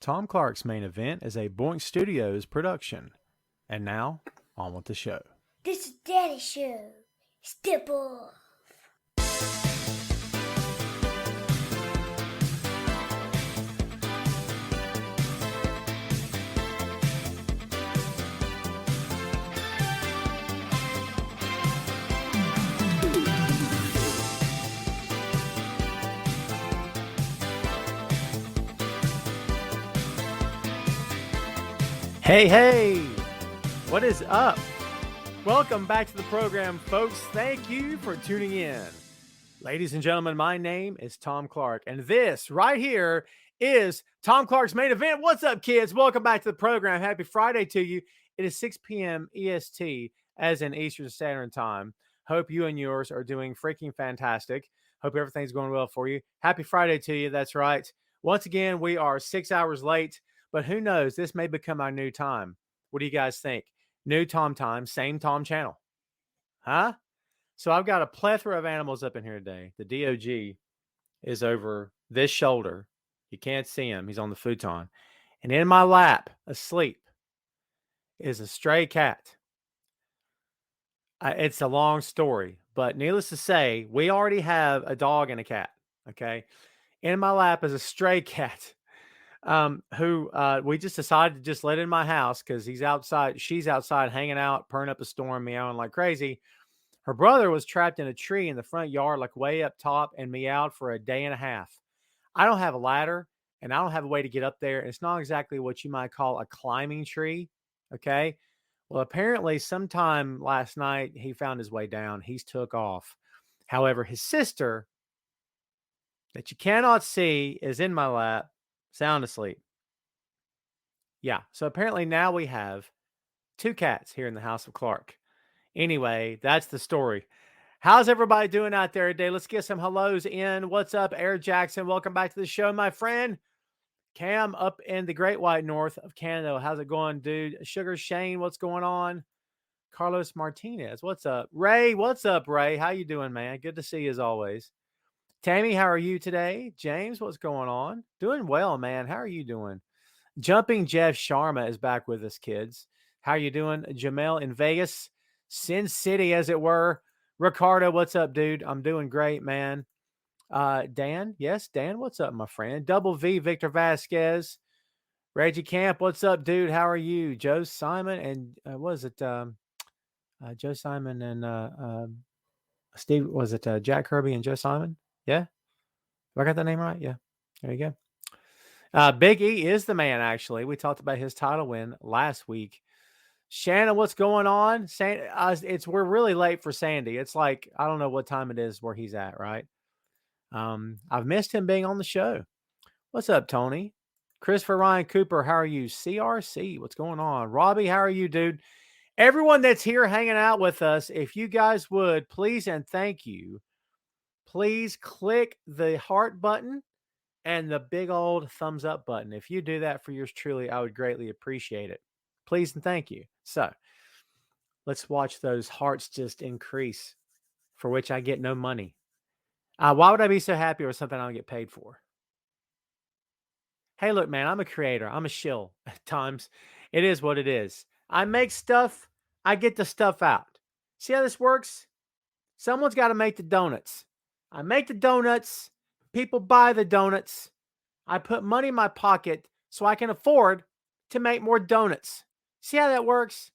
Tom Clark's Main Event is a Boink Studios production. And now, on with the show. This is Daddy's show. Step off. Hey, what is up? Welcome back to the program, folks. Thank you for tuning in. Ladies and gentlemen, my name is Tom Clark, and this right here is Tom Clark's Main Event. What's up, kids? Welcome back to the program. Happy Friday to you. It is 6 p.m. EST, as in Eastern Standard Time. Hope you and yours are doing freaking fantastic. Hope everything's going well for you. Happy Friday to you. That's right. Once again, we are 6 hours late. But who knows? This may become our new time. What do you guys think? New Tom time, same Tom channel. Huh? So I've got a plethora of animals up in here today. The DOG is over this shoulder. You can't see him. He's on the futon. And in my lap, asleep, is a stray cat. It's a long story. But needless to say, we already have a dog and a cat. Okay? In my lap is a stray cat. Who we just decided to just let in my house because he's outside. She's outside hanging out, purring up a storm, meowing like crazy. Her brother was trapped in a tree in the front yard, like way up top, and meowed for a day and a half. I don't have a ladder, and I don't have a way to get up there. It's not exactly what you might call a climbing tree. Okay. Well, apparently sometime last night, he found his way down. He's took off. However, his sister that you cannot see is in my lap, sound asleep. Yeah. So apparently now we have two cats here in the house of Clark. Anyway, that's the story. How's everybody doing out there today? Let's get some hellos in. What's up, Air Jackson? Welcome back to the show, my friend. Cam up in the Great White North of Canada. How's it going, dude? Sugar Shane, what's going on? Carlos Martinez, what's up? Ray, what's up, Ray? How you doing, man? Good to see you as always. Tammy, how are you today? James, what's going on? Doing well, man. How are you doing? Jumping Jeff Sharma is back with us, kids. How are you doing? Jamel in Vegas, Sin City, as it were. Ricardo, what's up, dude? I'm doing great, man. Dan, yes, Dan, what's up, my friend? Double V, Victor Vasquez. Reggie Camp, what's up, dude? How are you? Joe Simon and was it Joe Simon and Steve? Was it Jack Kirby and Joe Simon? Yeah, have I got that name right? Yeah, there you go. Big E is the man, actually. We talked about his title win last week. Shannon, what's going on? We're really late for Sandy. It's like, I don't know what time it is where he's at, right? I've missed him being on the show. What's up, Tony? Christopher Ryan Cooper, how are you? CRC, what's going on? Robbie, how are you, dude? Everyone that's here hanging out with us, if you guys would, please and thank you, please click the heart button and the big old thumbs up button. If you do that for yours truly, I would greatly appreciate it. Please and thank you. So let's watch those hearts just increase, for which I get no money. Why would I be so happy with something I don't get paid for? Hey, look, man, I'm a creator. I'm a shill at times. It is what it is. I make stuff. I get the stuff out. See how this works? Someone's got to make the donuts. I make the donuts. People buy the donuts. I put money in my pocket so I can afford to make more donuts. See how that works?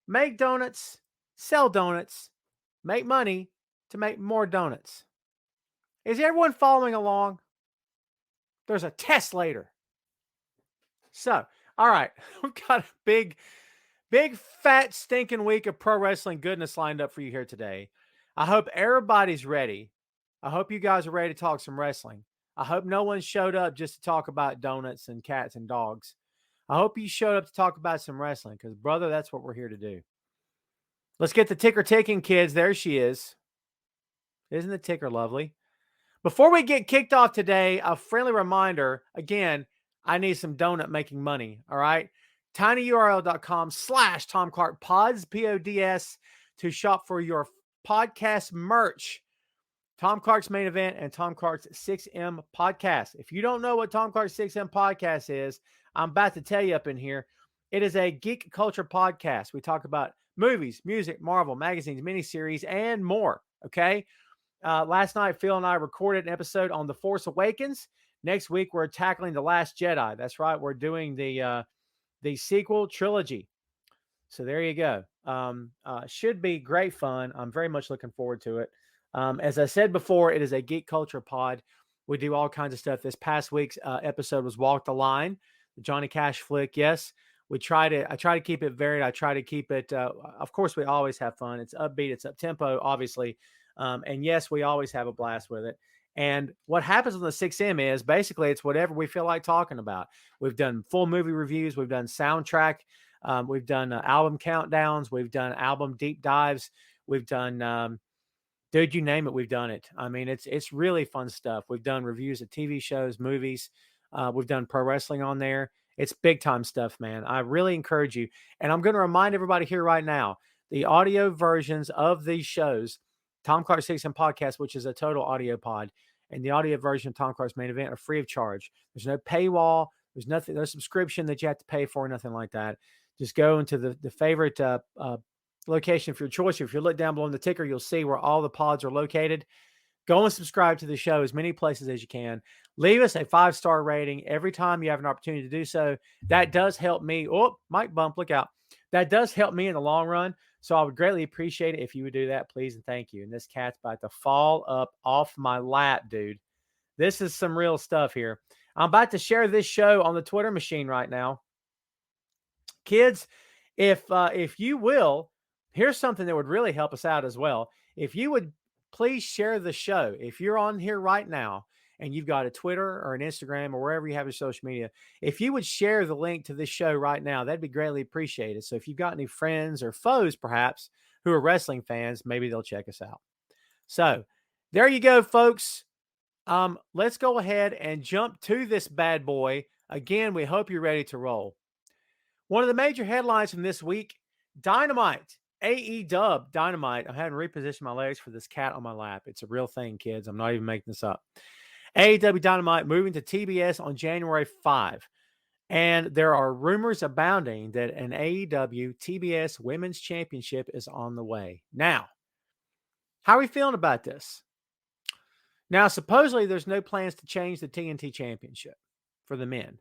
Make donuts, sell donuts, make money to make more donuts. Is everyone following along? There's a test later. So, all right, we've got a big, fat, stinking week of pro wrestling goodness lined up for you here today. I hope everybody's ready. I hope you guys are ready to talk some wrestling. I hope no one showed up just to talk about donuts and cats and dogs. I hope you showed up to talk about some wrestling because, brother, that's what we're here to do. Let's get the ticker ticking, kids. There she is. Isn't the ticker lovely? Before we get kicked off today, a friendly reminder. Again, I need some donut making money. All right. tinyurl.com/Tom Clark Pods, PODS, to shop for your podcast merch. Tom Clark's Main Event and Tom Clark's 6M podcast. If you don't know what Tom Clark's 6M podcast is, I'm about to tell you up in here. It is a geek culture podcast. We talk about movies, music, Marvel, magazines, miniseries, and more. Okay. Last night, Phil and I recorded an episode on The Force Awakens. Next week, we're tackling The Last Jedi. That's right. We're doing the sequel trilogy. So there you go. Should be great fun. I'm very much looking forward to it. As I said before, it is a geek culture pod. We do all kinds of stuff. This past week's episode was Walk the Line, the Johnny Cash flick. Yes, I try to keep it varied. I try to keep it. Of course, we always have fun. It's upbeat. It's up tempo, obviously. And yes, we always have a blast with it. And what happens on the 6M is basically it's whatever we feel like talking about. We've done full movie reviews. We've done soundtrack. We've done album countdowns. We've done album deep dives. We've done, dude, you name it, we've done it. I mean, it's really fun stuff. We've done reviews of TV shows, movies. We've done pro wrestling on there. It's big time stuff, man. I really encourage you. And I'm going to remind everybody here right now, the audio versions of these shows, Tom Clark's 6M podcast, which is a total audio pod, and the audio version of Tom Clark's Main Event are free of charge. There's no paywall. There's nothing, no subscription that you have to pay for, nothing like that. Just go into the favorite location of your choice. If you look down below in the ticker, you'll see where all the pods are located. Go and subscribe to the show as many places as you can. Leave us a 5-star rating every time you have an opportunity to do so. That does help me. Oh, mic bump, look out. That does help me in the long run. So I would greatly appreciate it if you would do that, please, and thank you. And this cat's about to fall up off my lap, dude. This is some real stuff here. I'm about to share this show on the Twitter machine right now. Kids, if you will, here's something that would really help us out as well. If you would please share the show. If you're on here right now and you've got a Twitter or an Instagram or wherever you have your social media, if you would share the link to this show right now, that'd be greatly appreciated. So if you've got any friends or foes, perhaps, who are wrestling fans, maybe they'll check us out. So there you go, folks. Let's go ahead and jump to this bad boy. Again, we hope you're ready to roll. One of the major headlines from this week, Dynamite, AEW Dynamite. I'm having to reposition my legs for this cat on my lap. It's a real thing, kids. I'm not even making this up. AEW Dynamite moving to TBS on January 5. And there are rumors abounding that an AEW TBS Women's Championship is on the way. Now, how are we feeling about this? Now, supposedly there's no plans to change the TNT Championship for the men.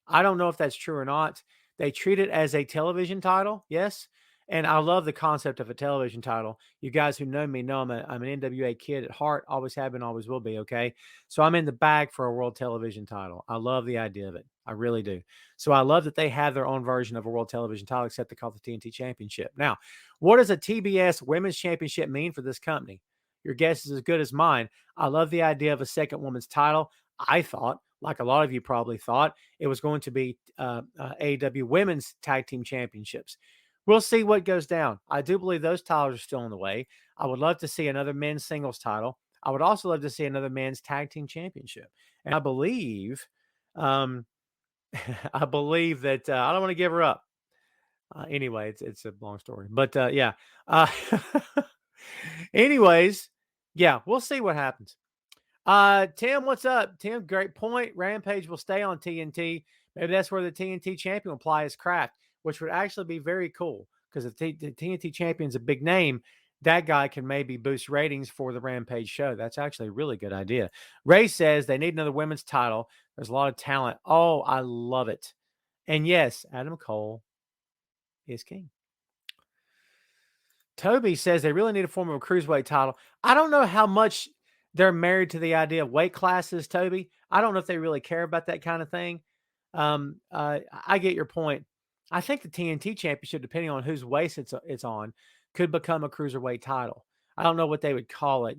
I don't know if that's true or not. They treat it as a television title, yes. And I love the concept of a television title. You guys who know me know I'm an NWA kid at heart, always have been, always will be, okay? So I'm in the bag for a world television title. I love the idea of it. I really do. So I love that they have their own version of a world television title, except they call it the TNT Championship. Now, what does a TBS Women's Championship mean for this company? Your guess is as good as mine. I love the idea of a second women's title. I thought, like a lot of you probably thought, it was going to be AEW Women's Tag Team Championships. We'll see what goes down. I do believe those titles are still in the way. I would love to see another men's singles title. I would also love to see another men's tag team championship. And I believe, I believe that I don't want to give her up. Anyway, it's a long story, but yeah. Anyways, yeah, we'll see what happens. Tim, what's up? Tim, great point. Rampage will stay on TNT. Maybe that's where the TNT champion will apply his craft, which would actually be very cool because if the TNT champion's a big name, that guy can maybe boost ratings for the Rampage show. That's actually a really good idea. Ray says they need another women's title. There's a lot of talent. Oh, I love it. And yes, Adam Cole is king. Toby says they really need a form of a cruiserweight title. I don't know how much they're married to the idea of weight classes, Toby. I don't know if they really care about that kind of thing. I get your point. I think the TNT championship, depending on whose waist it's on, could become a cruiserweight title. I don't know what they would call it.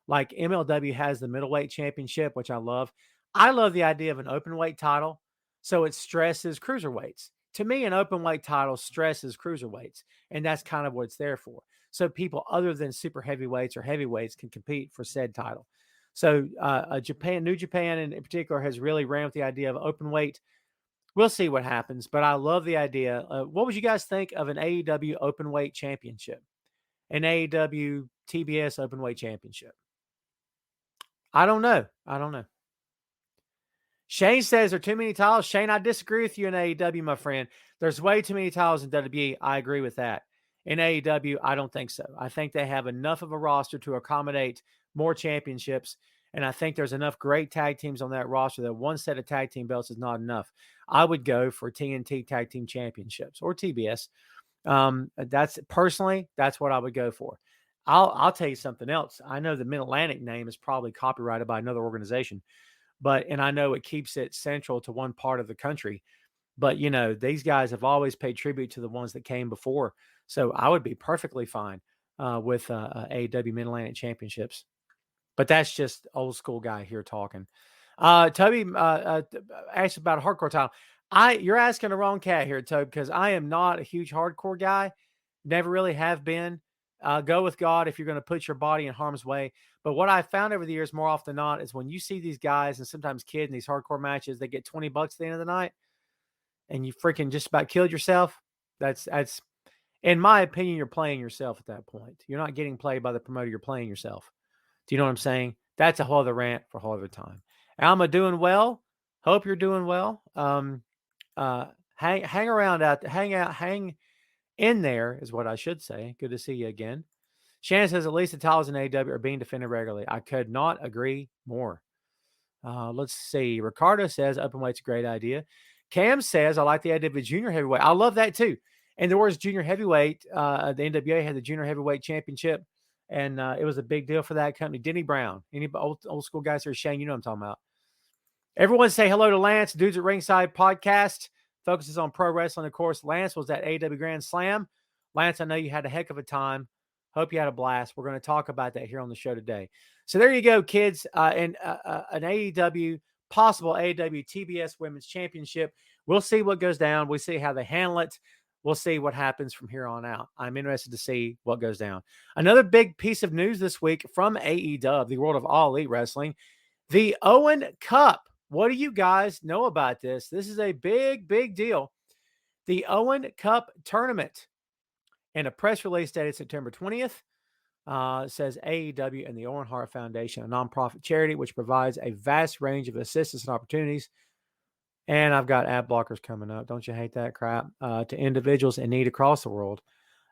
Like MLW has the middleweight championship, which I love. I love the idea of an open weight title. So it stresses cruiserweights. To me, an open weight title stresses cruiserweights, and that's kind of what it's there for. So people other than super heavyweights or heavyweights can compete for said title. So New Japan in particular has really ran with the idea of open weight. We'll see what happens, but I love the idea. What would you guys think of an AEW open weight championship? An AEW TBS open weight championship? I don't know. Shane says there are too many titles. Shane, I disagree with you in AEW, my friend. There's way too many titles in WWE. I agree with that. In AEW, I don't think so. I think they have enough of a roster to accommodate more championships. And I think there's enough great tag teams on that roster that one set of tag team belts is not enough. I would go for TNT Tag Team Championships or TBS. That's what I would go for. I'll tell you something else. I know the Mid-Atlantic name is probably copyrighted by another organization, and I know it keeps it central to one part of the country. But these guys have always paid tribute to the ones that came before, so I would be perfectly fine with AEW Mid-Atlantic Championships. But that's just old school guy here talking. Toby asked about a hardcore title. You're asking the wrong cat here, Toby, because I am not a huge hardcore guy. Never really have been. Go with God if you're going to put your body in harm's way. But what I found over the years, more often than not, is when you see these guys and sometimes kids in these hardcore matches, they get $20 at the end of the night, and you freaking just about killed yourself. That's in my opinion, you're playing yourself at that point. You're not getting played by the promoter. You're playing yourself. Do you know what I'm saying? That's a whole other rant for a whole other time. Alma doing well. Hope you're doing well. Hang around out, hang in there is what I should say. Good to see you again. Shannon says at least the titles in AEW are being defended regularly. I could not agree more. Let's see. Ricardo says openweight's a great idea. Cam says I like the idea of a junior heavyweight. I love that too. And there was junior heavyweight. The NWA had the junior heavyweight championship, and it was a big deal for that company. Denny Brown, any old school guys here, Shane, you know what I'm talking about. Everyone say hello to Lance. Dudes at Ringside podcast focuses on pro wrestling. Of course, Lance was at AEW Grand Slam. Lance, I know you had a heck of a time. Hope you had a blast. We're going to talk about that here on the show today. So there you go, kids. And an AEW, possible AEW TBS Women's Championship. We'll see what goes down. We'll see how they handle it. We'll see what happens from here on out. I'm interested to see what goes down. Another big piece of news this week from AEW, the world of All Elite Wrestling, the Owen Cup. What do you guys know about this? This is a big, big deal. The Owen Cup tournament. In a press release dated September 20th, says AEW and the Owen Hart Foundation, a nonprofit charity which provides a vast range of assistance and opportunities. And I've got ad blockers coming up. Don't you hate that crap? To individuals in need across the world,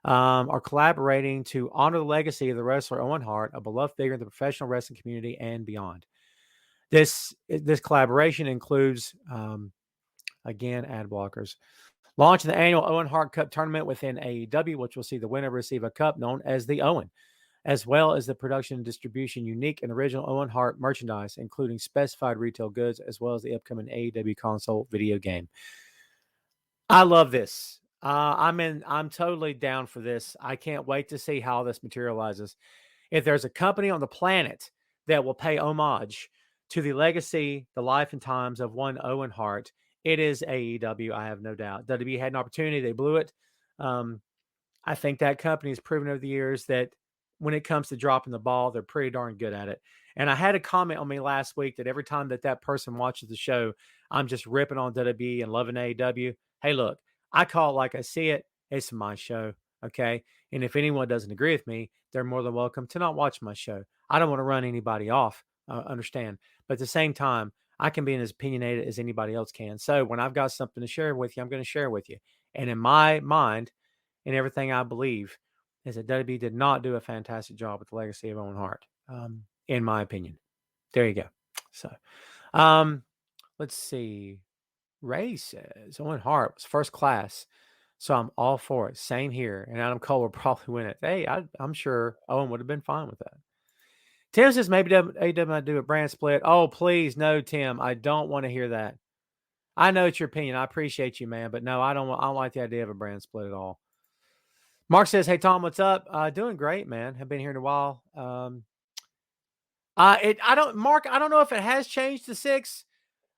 are collaborating to honor the legacy of the wrestler Owen Hart, a beloved figure in the professional wrestling community and beyond. This collaboration includes, again, ad blockers. Launching the annual Owen Hart Cup tournament within AEW, which will see the winner receive a cup known as the Owen, as well as the production and distribution unique and original Owen Hart merchandise, including specified retail goods, as well as the upcoming AEW console video game. I love this. I'm totally down for this. I can't wait to see how this materializes. If there's a company on the planet that will pay homage to the legacy, the life and times of one Owen Hart, it is AEW. I have no doubt. WWE had an opportunity. They blew it. I think that company has proven over the years that when it comes to dropping the ball, they're pretty darn good at it. And I had a comment on me last week that every time that person watches the show, I'm just ripping on WWE and loving AEW. Hey, look, I call it like I see it. It's my show. Okay. And if anyone doesn't agree with me, they're more than welcome to not watch my show. I don't want to run anybody off. Understand. But at the same time, I can be as opinionated as anybody else can. So when I've got something to share with you, I'm going to share with you. And in my mind and everything I believe is that WWE did not do a fantastic job with the legacy of Owen Hart, in my opinion. There you go. So let's see. Ray says Owen Hart was first class, so I'm all for it. Same here. And Adam Cole will probably win it. Hey, I'm sure Owen would have been fine with that. Tim says maybe AEW might do a brand split. Oh, please, no, Tim. I don't want to hear that. I know it's your opinion. I appreciate you, man, but no, I don't like the idea of a brand split at all. Mark says, "Hey Tom, what's up? Doing great, man. Have been here in a while. Mark, I don't know if it has changed to 6.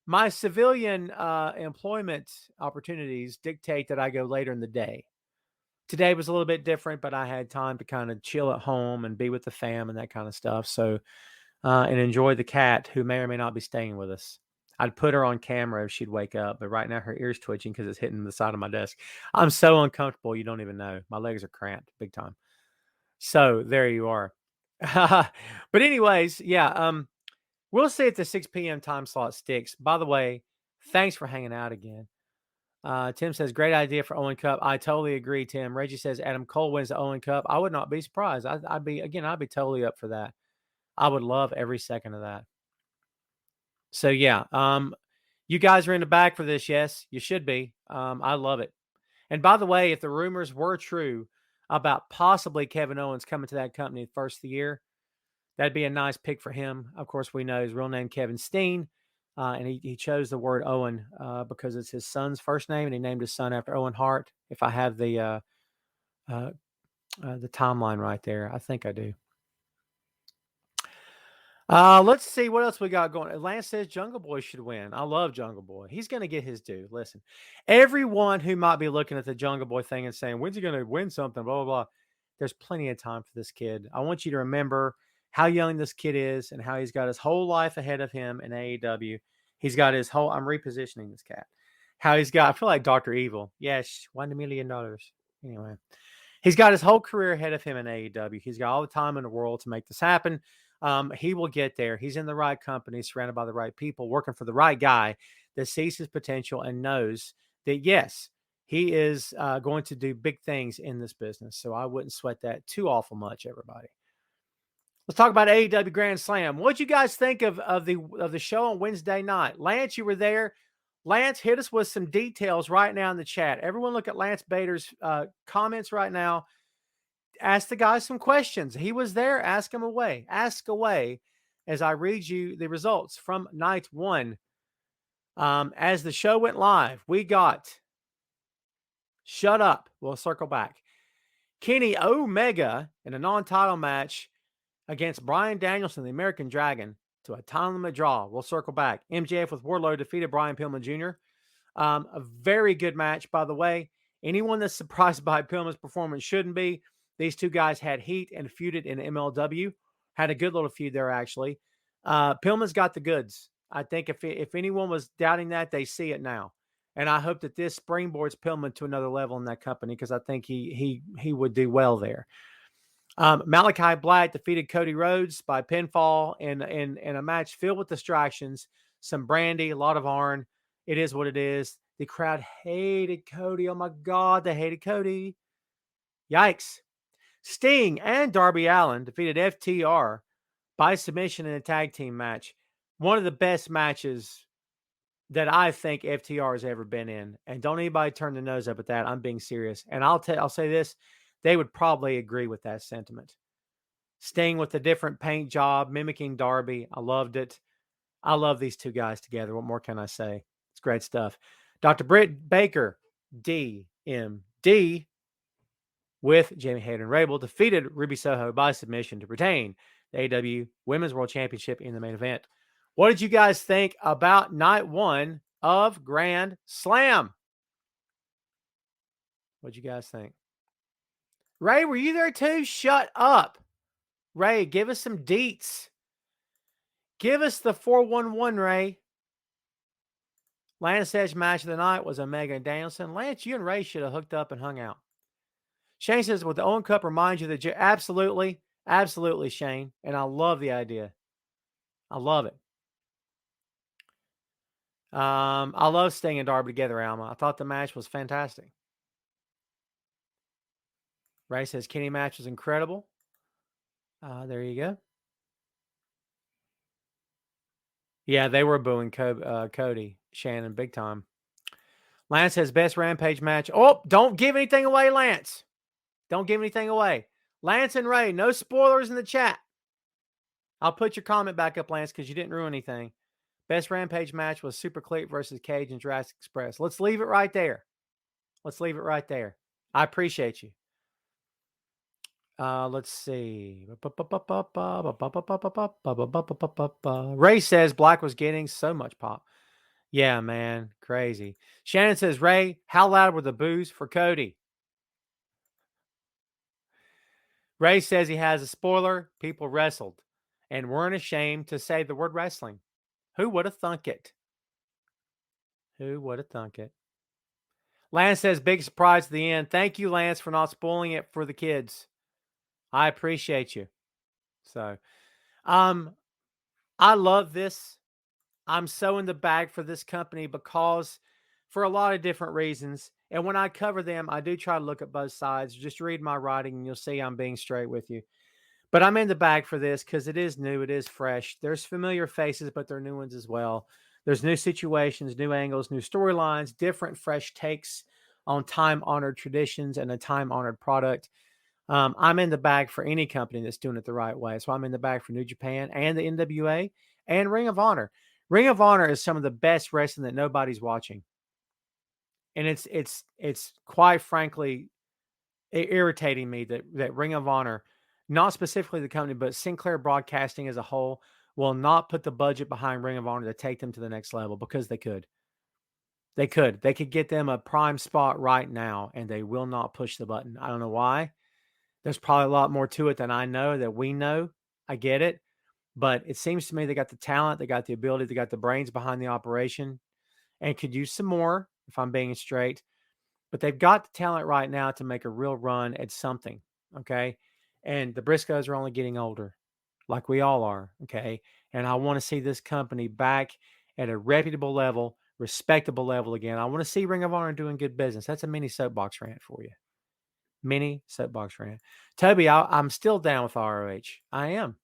My civilian employment opportunities dictate that I go later in the day. Today was a little bit different, but I had time to kind of chill at home and be with the fam and that kind of stuff. So, and enjoy the cat who may or may not be staying with us. I'd put her on camera if she'd wake up, but right now her ear's twitching because it's hitting the side of my desk. I'm so uncomfortable. You don't even know. My legs are cramped big time. So there you are. But anyways, yeah. We'll see if the 6 p.m. time slot sticks. By the way, thanks for hanging out again. Tim says, great idea for Owen Cup. I totally agree, Tim. Reggie says, Adam Cole wins the Owen Cup. I would not be surprised. I'd be totally up for that. I would love every second of that. So, yeah, you guys are in the bag for this. Yes, you should be. I love it. And by the way, if the rumors were true about possibly Kevin Owens coming to that company the first of the year, that'd be a nice pick for him. Of course, we know his real name, Kevin Steen, and he chose the word Owen because it's his son's first name, and he named his son after Owen Hart. If I have the timeline right there, I think I do. Let's see what else we got going. Lance says Jungle Boy should win. I love Jungle Boy. He's going to get his due. Listen, everyone who might be looking at the Jungle Boy thing and saying, when's he going to win something, blah, blah, blah. There's plenty of time for this kid. I want you to remember how young this kid is and how he's got his whole life ahead of him in AEW. He's got his whole, I'm repositioning this cat. How he's got, I feel like Dr. Evil. Yes, $1 million. Anyway, he's got his whole career ahead of him in AEW. He's got all the time in the world to make this happen. He will get there. He's in the right company, surrounded by the right people, working for the right guy that sees his potential and knows that, yes, he is going to do big things in this business. So I wouldn't sweat that too awful much, everybody. Let's talk about AEW Grand Slam. What'd you guys think of the show on Wednesday night? Lance, you were there. Lance, hit us with some details right now in the chat. Everyone look at Lance Bader's comments right now. Ask the guy some questions. He was there. Ask him away. Ask away as I read you the results from night one. As the show went live, we got Shut Up. We'll circle back. Kenny Omega in a non-title match against Bryan Danielson, the American Dragon, to a time limit draw. We'll circle back. MJF with Wardlow defeated Brian Pillman Jr. A very good match, by the way. Anyone that's surprised by Pillman's performance shouldn't be. These two guys had heat and feuded in MLW. Had a good little feud there, actually. Pillman's got the goods. I think if anyone was doubting that, they see it now. And I hope that this springboards Pillman to another level in that company because I think he would do well there. Malachi Black defeated Cody Rhodes by pinfall in a match filled with distractions, some brandy, a lot of Arn. It is what it is. The crowd hated Cody. Oh, my God, they hated Cody. Yikes. Sting and Darby Allin defeated FTR by submission in a tag team match. One of the best matches that I think FTR has ever been in. And don't anybody turn their nose up at that. I'm being serious. And I'll say this. They would probably agree with that sentiment. Sting with a different paint job, mimicking Darby. I loved it. I love these two guys together. What more can I say? It's great stuff. Dr. Britt Baker, DMD, with Jamie Hayden Rabel, defeated Ruby Soho by submission to retain the AEW Women's World Championship in the main event. What did you guys think about night one of Grand Slam? What'd you guys think? Ray, were you there too? Shut up. Ray, give us some deets. Give us the 411, Ray. Lance Edge match of the night was Omega and Danielson. Lance, you and Ray should have hooked up and hung out. Shane says, would the Owen Cup remind you that absolutely, absolutely, Shane. And I love the idea. I love it. I love Sting and Darby together, Alma. I thought the match was fantastic. Ray says Kenny match was incredible. There you go. Yeah, they were booing Cody, Shannon, big time. Lance says best Rampage match. Oh, don't give anything away, Lance. Don't give anything away. Lance and Ray, no spoilers in the chat. I'll put your comment back up, Lance, because you didn't ruin anything. Best Rampage match was Super Cleat versus Cage and Jurassic Express. Let's leave it right there. Let's leave it right there. I appreciate you. Let's see. Ray says Black was getting so much pop. Yeah, man. Crazy. Shannon says, Ray, how loud were the boos for Cody? Ray says he has a spoiler. People wrestled and weren't ashamed to say the word wrestling. Who would have thunk it? Who would have thunk it? Lance says, big surprise at the end. Thank you, Lance, for not spoiling it for the kids. I appreciate you. So, I I love this. I'm so in the bag for this company because for a lot of different reasons. And when I cover them, I do try to look at both sides. Just read my writing and you'll see I'm being straight with you. But I'm in the bag for this because it is new, it is fresh. There's familiar faces, but there are new ones as well. There's new situations, new angles, new storylines, different fresh takes on time-honored traditions and a time-honored product. I'm in the bag for any company that's doing it the right way. So I'm in the bag for New Japan and the NWA and Ring of Honor. Ring of Honor is some of the best wrestling that nobody's watching. And it's quite frankly irritating me that Ring of Honor, not specifically the company, but Sinclair Broadcasting as a whole, will not put the budget behind Ring of Honor to take them to the next level because they could. They could. They could get them a prime spot right now, and they will not push the button. I don't know why. There's probably a lot more to it than I know that we know. I get it. But it seems to me they got the talent, they got the ability, they got the brains behind the operation, and could use some more, if I'm being straight. But they've got the talent right now to make a real run at something, okay? And the Briscoes are only getting older, like we all are, okay? And I want to see this company back at a reputable level, respectable level again. I want to see Ring of Honor doing good business. That's a mini soapbox rant for you. Mini soapbox rant. Toby, I'm still down with ROH. I am.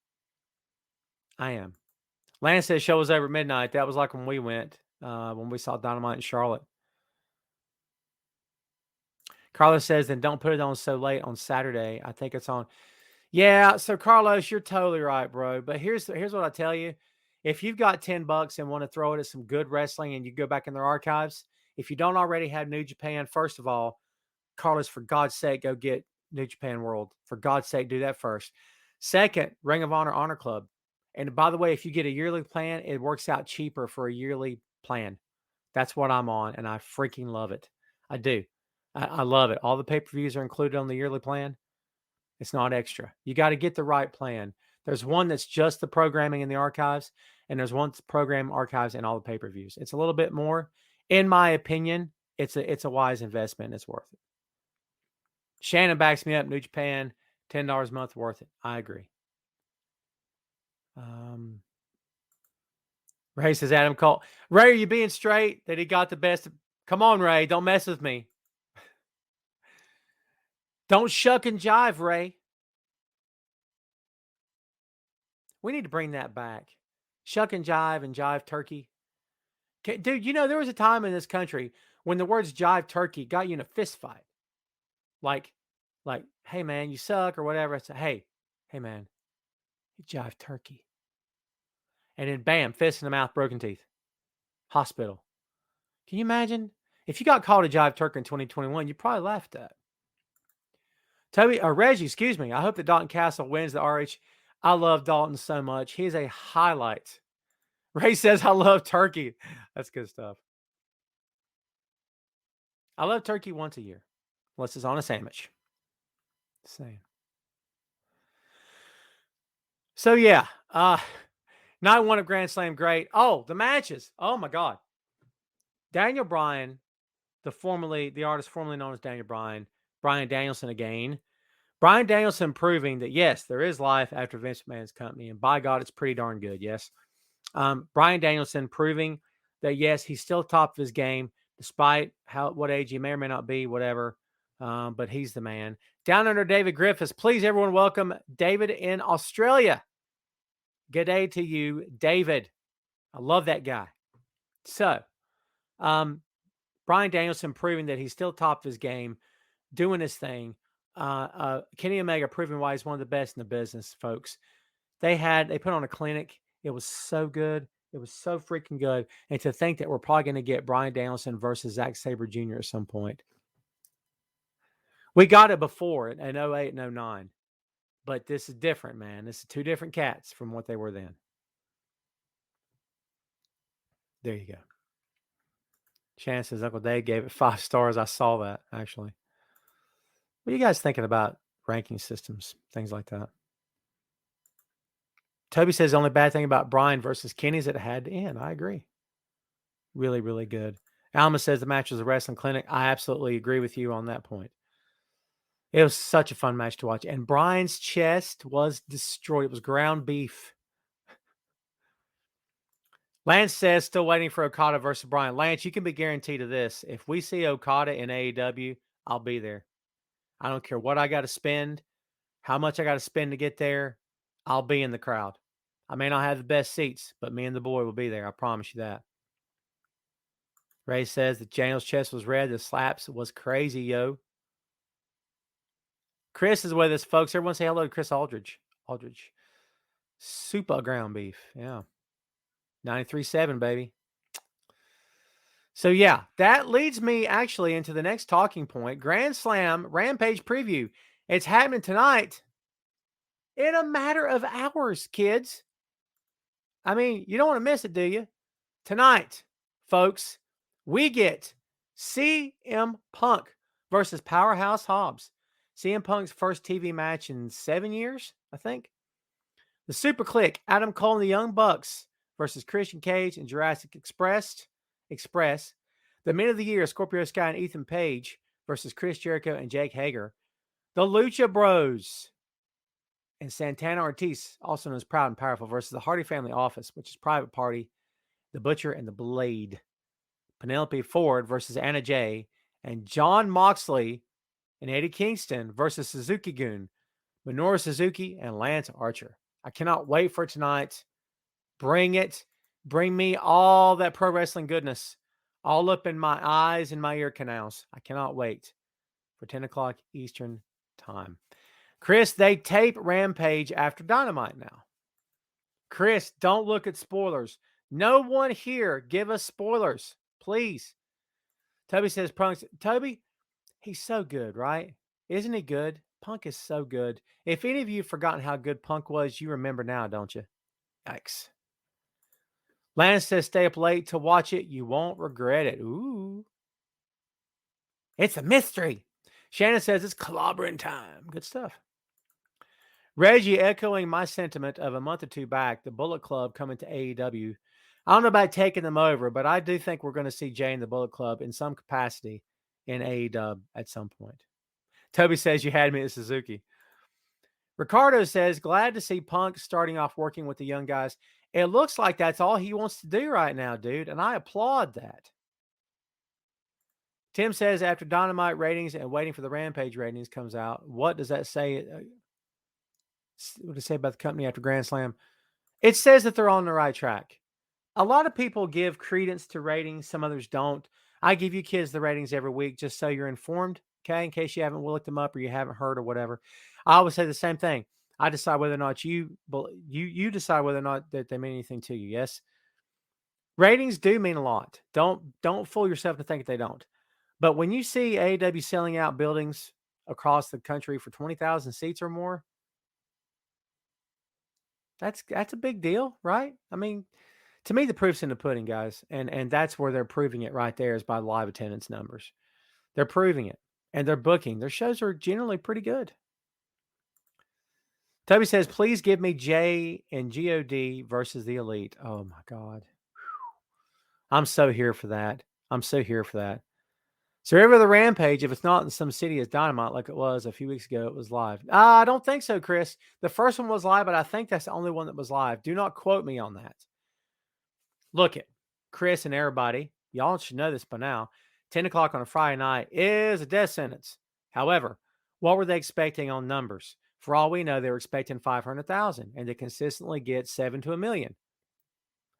Lance says show was over at midnight. That was like when we went, when we saw Dynamite in Charlotte. Carlos says, then don't put it on so late on Saturday. I think it's on. Yeah, so Carlos, you're totally right, bro. But here's what I tell you. If you've got $10 and want to throw it at some good wrestling and you go back in their archives, if you don't already have New Japan, first of all, Carlos, for God's sake, go get New Japan World. For God's sake, do that first. Second, Ring of Honor Honor Club. And by the way, if you get a yearly plan, it works out cheaper for a yearly plan. That's what I'm on, and I freaking love it. I do. I love it. All the pay-per-views are included on the yearly plan. It's not extra. You got to get the right plan. There's one that's just the programming in the archives, and there's one that's program archives and all the pay-per-views. It's a little bit more. In my opinion, it's a wise investment. It's worth it. Shannon backs me up. New Japan, $10 a month, worth it. I agree. Ray says, Adam Cole. Ray, are you being straight that he got the best? Come on, Ray. Don't mess with me. Don't shuck and jive, Ray. We need to bring that back. Shuck and jive turkey. Dude, you know, there was a time in this country when the words jive turkey got you in a fist fight. Like, hey, man, you suck or whatever. I said, hey, man, you jive turkey. And then, bam, fist in the mouth, broken teeth. Hospital. Can you imagine? If you got called a jive turkey in 2021, you probably laughed at. Toby, or Reggie, excuse me. I hope that Dalton Castle wins the RH. I love Dalton so much. He's a highlight. Ray says, I love turkey. That's good stuff. I love turkey once a year, unless it's on a sandwich. Same. So, yeah. Night one of Grand Slam, great. Oh, the matches. Oh, my God. Daniel Bryan, the artist formerly known as Daniel Bryan, Bryan Danielson again. Bryan Danielson proving that, yes, there is life after Vince McMahon's company. And by God, it's pretty darn good, yes. Bryan Danielson proving that, yes, he's still top of his game, despite what age he may or may not be, whatever. But he's the man. Down under David Griffiths. Please, everyone, welcome David in Australia. Good day to you, David. I love that guy. So, Bryan Danielson proving that he's still top of his game, doing his thing. Kenny Omega proving why he's one of the best in the business, folks. They put on a clinic. It was so good. It was so freaking good. And to think that we're probably going to get Bryan Danielson versus Zack Sabre Jr. at some point. We got it before in 08 and 09. But this is different, man. This is two different cats from what they were then. There you go. Shannon says Uncle Dave gave it 5 stars. I saw that, actually. What are you guys thinking about ranking systems, things like that? Toby says the only bad thing about Bryan versus Kenny is that it had to end. I agree. Really, really good. Alma says the match was a wrestling clinic. I absolutely agree with you on that point. It was such a fun match to watch. And Bryan's chest was destroyed. It was ground beef. Lance says still waiting for Okada versus Bryan. Lance, you can be guaranteed of this. If we see Okada in AEW, I'll be there. I don't care what I got to spend, how much I got to spend to get there. I'll be in the crowd. I may not have the best seats, but me and the boy will be there. I promise you that. Ray says that Daniel's chest was red. The slaps was crazy, yo. Chris is with us, folks. Everyone say hello to Chris Aldridge. Aldridge. Super ground beef. Yeah. 93.7, baby. So, yeah, that leads me actually into the next talking point. Grand Slam Rampage preview. It's happening tonight in a matter of hours, kids. I mean, you don't want to miss it, do you? Tonight, folks, we get CM Punk versus Powerhouse Hobbs. CM Punk's first TV match in 7 years, I think. The Super Click, Adam Cole and the Young Bucks versus Christian Cage and Jurassic Express. The Men of the Year, Scorpio Sky and Ethan Page versus Chris Jericho and Jake Hager. The Lucha Bros and Santana Ortiz, also known as Proud and Powerful, versus the Hardy Family Office, which is Private Party, The Butcher, and The Blade. Penelope Ford versus Anna Jay, and John Moxley and Eddie Kingston versus Suzuki Gun, Minoru Suzuki, and Lance Archer. I cannot wait for tonight. Bring it. Bring me all that pro wrestling goodness all up in my eyes and my ear canals. I cannot wait for 10 o'clock Eastern time. Chris, they tape Rampage after Dynamite now. Chris, don't look at spoilers. No one here give us spoilers, please. Toby says, Toby, he's so good, right? Isn't he good? Punk is so good. If any of you have forgotten how good Punk was, you remember now, don't you? Yikes. Lance says, stay up late to watch it. You won't regret it. Ooh. It's a mystery. Shannon says, it's clobbering time. Good stuff. Reggie echoing my sentiment of a month or two back, the Bullet Club coming to AEW. I don't know about taking them over, but I do think we're going to see Jay and the Bullet Club in some capacity in AEW at some point. Toby says, you had me at Suzuki. Ricardo says, glad to see Punk starting off working with the young guys. It looks like that's all he wants to do right now, dude, and I applaud that. Tim says, after Dynamite ratings and waiting for the Rampage ratings comes out, what does that say? What does it say about the company after Grand Slam? It says that they're on the right track. A lot of people give credence to ratings. Some others don't. I give you kids the ratings every week just so you're informed, okay, in case you haven't looked them up or you haven't heard or whatever. I always say the same thing. I decide whether or not you decide whether or not that they mean anything to you. Yes. Ratings do mean a lot. Don't fool yourself to think they don't. But when you see AEW selling out buildings across the country for 20,000 seats or more, that's a big deal, right? I mean, to me, the proof's in the pudding, guys. And that's where they're proving it right there is by live attendance numbers. They're proving it. And they're booking. Their shows are generally pretty good. Toby says, please give me Jay and GOD versus the Elite. Oh, my God. I'm so here for that. So every other Rampage, if it's not in some city as Dynamite like it was a few weeks ago, it was live. I don't think so, Chris. The first one was live, but I think that's the only one that was live. Do not quote me on that. Look it, Chris and everybody, y'all should know this by now. 10 o'clock on a Friday night is a death sentence. However, what were they expecting on numbers? For all we know, they were expecting 500,000, and they consistently get 7 to 1 million.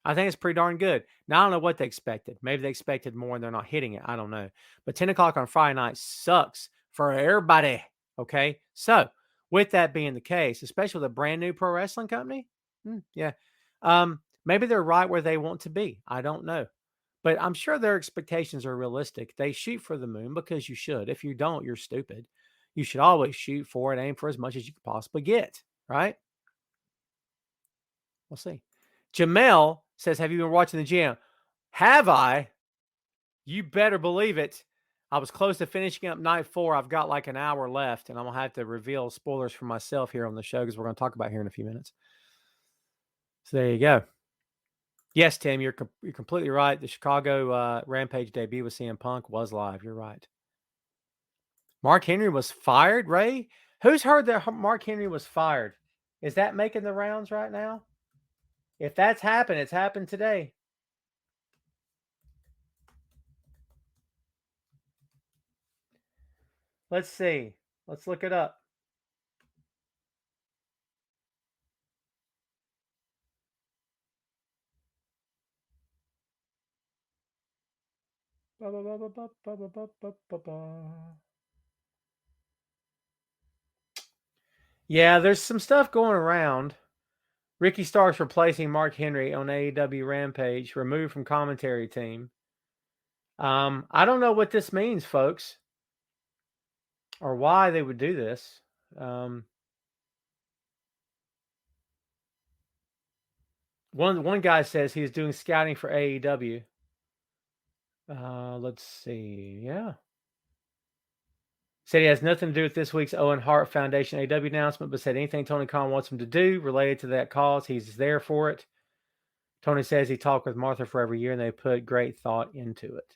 I think it's pretty darn good. Now, I don't know what they expected. Maybe they expected more and they're not hitting it. I don't know. But 10 o'clock on Friday night sucks for everybody. Okay. So, with that being the case, especially with a brand new pro wrestling company, maybe they're right where they want to be. I don't know. But I'm sure their expectations are realistic. They shoot for the moon because you should. If you don't, you're stupid. You should always shoot for it, aim for as much as you could possibly get. Right? We'll see. Jamel says, have you been watching the gym? Have I? You better believe it. I was close to finishing up night 4. I've got like an hour left, and I'm going to have to reveal spoilers for myself here on the show because we're going to talk about here in a few minutes. So there you go. Yes, Tim, you're completely right. The Chicago Rampage debut with CM Punk was live. You're right. Mark Henry was fired, Ray? Who's heard that Mark Henry was fired? Is that making the rounds right now? If that's happened, it's happened today. Let's see. Let's look it up. Yeah, there's some stuff going around. Ricky Starks replacing Mark Henry on AEW Rampage, removed from commentary team. I don't know what this means, folks, or why they would do this. One guy says he's doing scouting for AEW. Let's see. Yeah. Said he has nothing to do with this week's Owen Hart Foundation AEW announcement, but said anything Tony Khan wants him to do related to that cause, he's there for it. Tony says he talked with Martha for every year and they put great thought into it.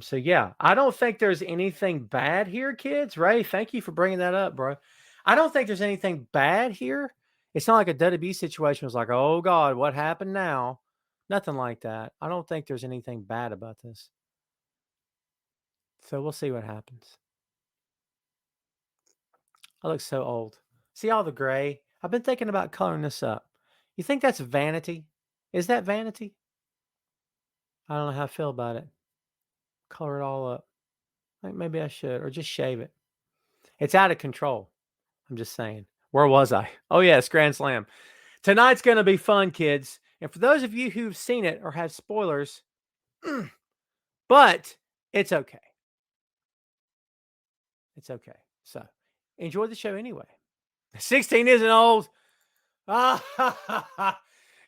So yeah, I don't think there's anything bad here, kids. Ray, thank you for bringing that up, bro. I don't think there's anything bad here. It's not like a WWE situation was like, oh God, what happened now? Nothing like that. I don't think there's anything bad about this. So we'll see what happens. I look so old. See all the gray? I've been thinking about coloring this up. You think that's vanity? Is that vanity? I don't know how I feel about it. Color it all up. I think maybe I should, or just shave it. It's out of control. I'm just saying. Where was I? Oh, yes, Grand Slam. Tonight's going to be fun, kids. And for those of you who've seen it or have spoilers, but it's okay. It's okay. So enjoy the show anyway. 16 isn't old.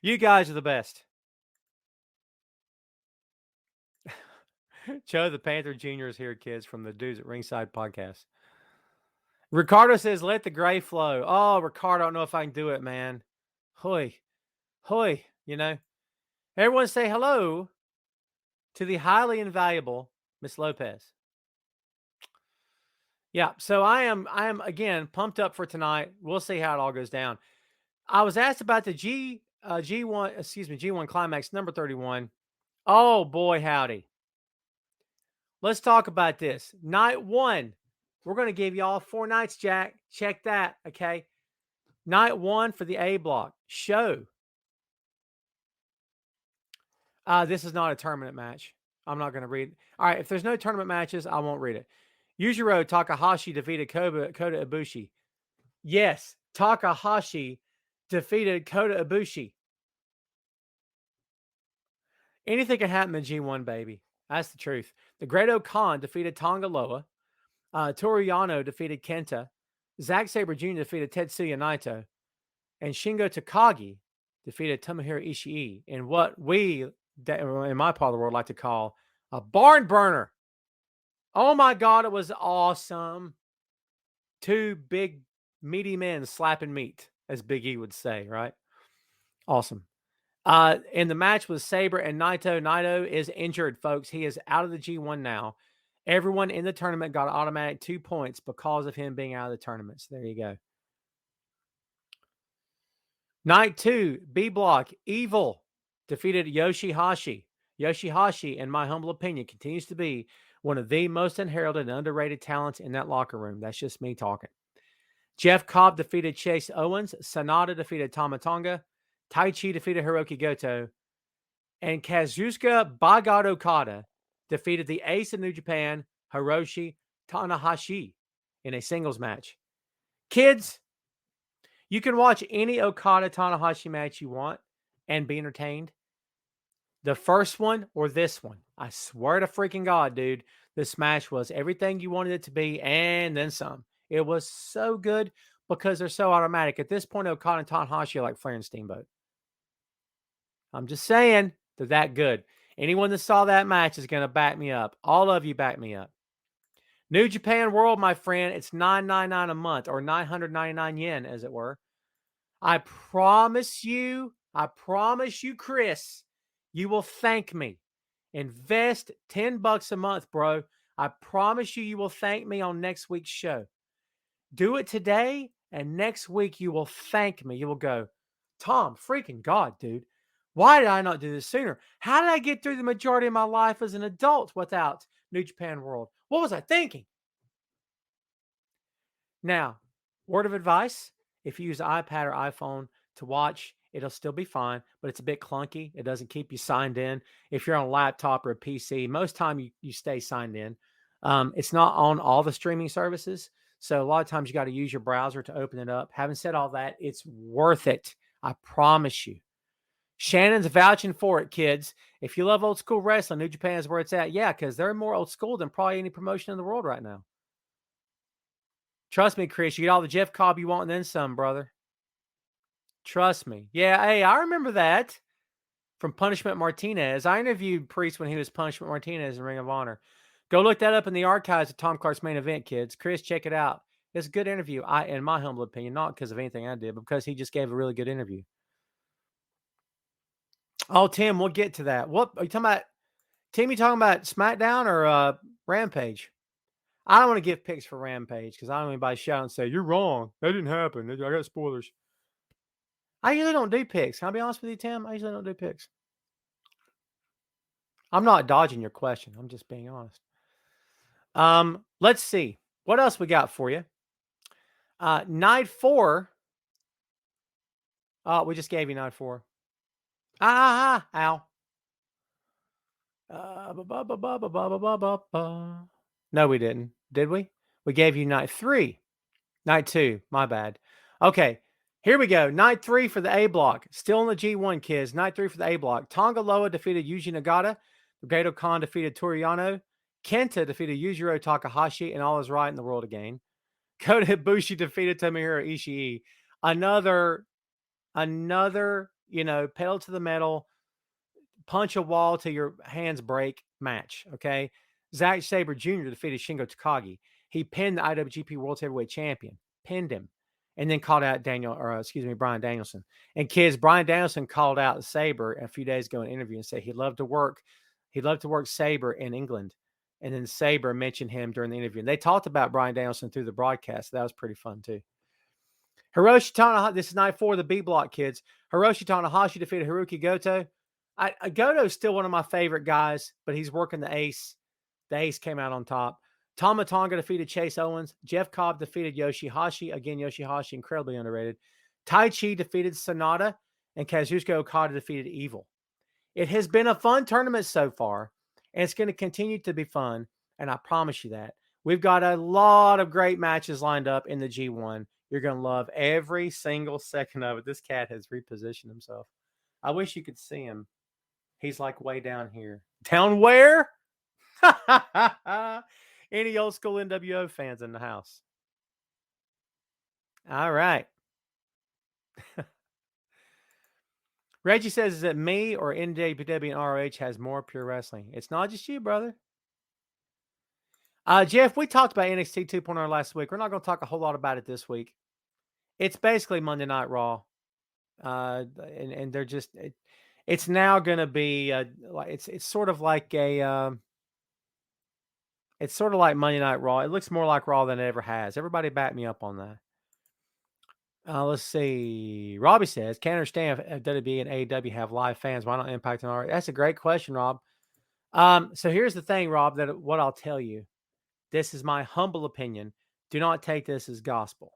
You guys are the best. Joe the Panther Jr. is here, kids, from the Dudes at Ringside podcast. Ricardo says, let the gray flow. Oh, Ricardo, I don't know if I can do it, man. Hoy. Hoy, you know. Everyone say hello to the highly invaluable Miss Lopez. Yeah, so I am again pumped up for tonight. We'll see how it all goes down. I was asked about the G1 Climax number 31. Oh boy, howdy. Let's talk about this. Night 1. We're going to give y'all 4 nights, Jack. Check that, okay? Night 1 for the A block. Show. This is not a tournament match. I'm not going to read. All right, if there's no tournament matches, I won't read it. Yujiro Takahashi defeated Kota Ibushi. Yes, Takahashi defeated Kota Ibushi. Anything can happen in G1, baby. That's the truth. The Great Khan defeated Tonga Loa. Toru Yano defeated Kenta. Zack Sabre Jr. defeated Tetsuya Naito. And Shingo Takagi defeated Tomohiro Ishii in what we, in my part of the world, like to call a barn burner. Oh my God, it was awesome. 2 big, meaty men slapping meat, as Big E would say, right? Awesome. In the match with Saber and Naito, Naito is injured, folks. He is out of the G1 now. Everyone in the tournament got automatic 2 points because of him being out of the tournament. So there you go. Night 2, B block, Evil defeated Yoshihashi. Yoshihashi, in my humble opinion, continues to be one of the most unheralded and underrated talents in that locker room. That's just me talking. Jeff Cobb defeated Chase Owens. Sanada defeated Tama Tonga. Taichi defeated Hiroki Goto. And Kazuchika Bagad Okada defeated the ace of New Japan, Hiroshi Tanahashi, in a singles match. Kids, you can watch any Okada Tanahashi match you want and be entertained. The first one or this one, I swear to freaking God, dude, this match was everything you wanted it to be and then some. It was so good because they're so automatic. At this point, Okada and Tanahashi are like Flair and Steamboat. I'm just saying they're that good. Anyone that saw that match is going to back me up. All of you back me up. New Japan World, my friend, it's $9.99 a month, or 999 yen, as it were. I promise you, Chris, you will thank me. Invest $10 a month, bro. I promise you, you will thank me on next week's show. Do it today, and next week you will thank me. You will go, Tom, freaking God, dude. Why did I not do this sooner? How did I get through the majority of my life as an adult without New Japan World? What was I thinking? Now, word of advice, if you use an iPad or iPhone to watch, it'll still be fine, but it's a bit clunky. It doesn't keep you signed in. If you're on a laptop or a PC, most time you stay signed in. It's not on all the streaming services. So a lot of times you got to use your browser to open it up. Having said all that, it's worth it. I promise you. Shannon's vouching for it, kids. If you love old school wrestling, New Japan is where it's at. Yeah, because they're more old school than probably any promotion in the world right now. Trust me, Chris, you get all the Jeff Cobb you want and then some, brother. Trust me. Yeah, hey, I remember that from Punishment Martinez. I interviewed Priest when he was Punishment Martinez in Ring of Honor. Go look that up in the archives of Tom Clark's Main Event, kids. Chris, check it out. It's a good interview, in my humble opinion, not because of anything I did, but because he just gave a really good interview. Oh, Tim, we'll get to that. What are you talking about? Tim, you talking about SmackDown or Rampage? I don't want to give picks for Rampage because I don't want anybody shout and say, you're wrong. That didn't happen. I got spoilers. I usually don't do picks. Can I be honest with you, Tim? I usually don't do picks. I'm not dodging your question. I'm just being honest. Let's see. What else we got for you? Night 4. We just gave you night 4. Ow. No, we didn't. Did we? We gave you night 3. Night 2. My bad. Okay. Here we go. Night 3 for the A block. Still in the G1, kids. Night 3 for the A block. Tonga Loa defeated Yuji Nagata. Gato Khan defeated Toriano. Kenta defeated Yujiro Takahashi, and all is right in the world again. Kota Ibushi defeated Tomohiro Ishii. Another, pedal to the metal, punch a wall till your hands break match. Okay. Zack Saber Jr. defeated Shingo Takagi. He pinned the IWGP World Heavyweight Champion, pinned him, and then called out Bryan Danielson. And kids, Bryan Danielson called out Saber a few days ago in an interview and said he'd love to work Saber in England. And then Saber mentioned him during the interview. And they talked about Bryan Danielson through the broadcast. So that was pretty fun too. Hiroshi Tanahashi, this is night 4 of the B block, kids. Hiroshi Tanahashi defeated Hiroki Goto. Goto is still one of my favorite guys, but he's working the ace. The ace came out on top. Tama Tonga defeated Chase Owens. Jeff Cobb defeated Yoshihashi. Again, Yoshihashi, incredibly underrated. Tai Chi defeated Sonata, and Kazuchika Okada defeated Evil. It has been a fun tournament so far, and it's going to continue to be fun, and I promise you that. We've got a lot of great matches lined up in the G1. You're going to love every single second of it. This cat has repositioned himself. I wish you could see him. He's like way down here. Down where? Any old school NWO fans in the house? All right. Reggie says, is it me or NWW and ROH has more pure wrestling? It's not just you, brother. Jeff, we talked about NXT 2.0 last week. We're not going to talk a whole lot about it this week. It's basically Monday Night Raw. And they're just, it's now going to be, it's sort of like it's sort of like Monday Night Raw. It looks more like Raw than it ever has. Everybody back me up on that. Let's see. Robbie says, can't understand if WWE and AEW have live fans. Why not Impact and ROH? That's a great question, Rob. So here's the thing, Rob, what I'll tell you. This is my humble opinion. Do not take this as gospel.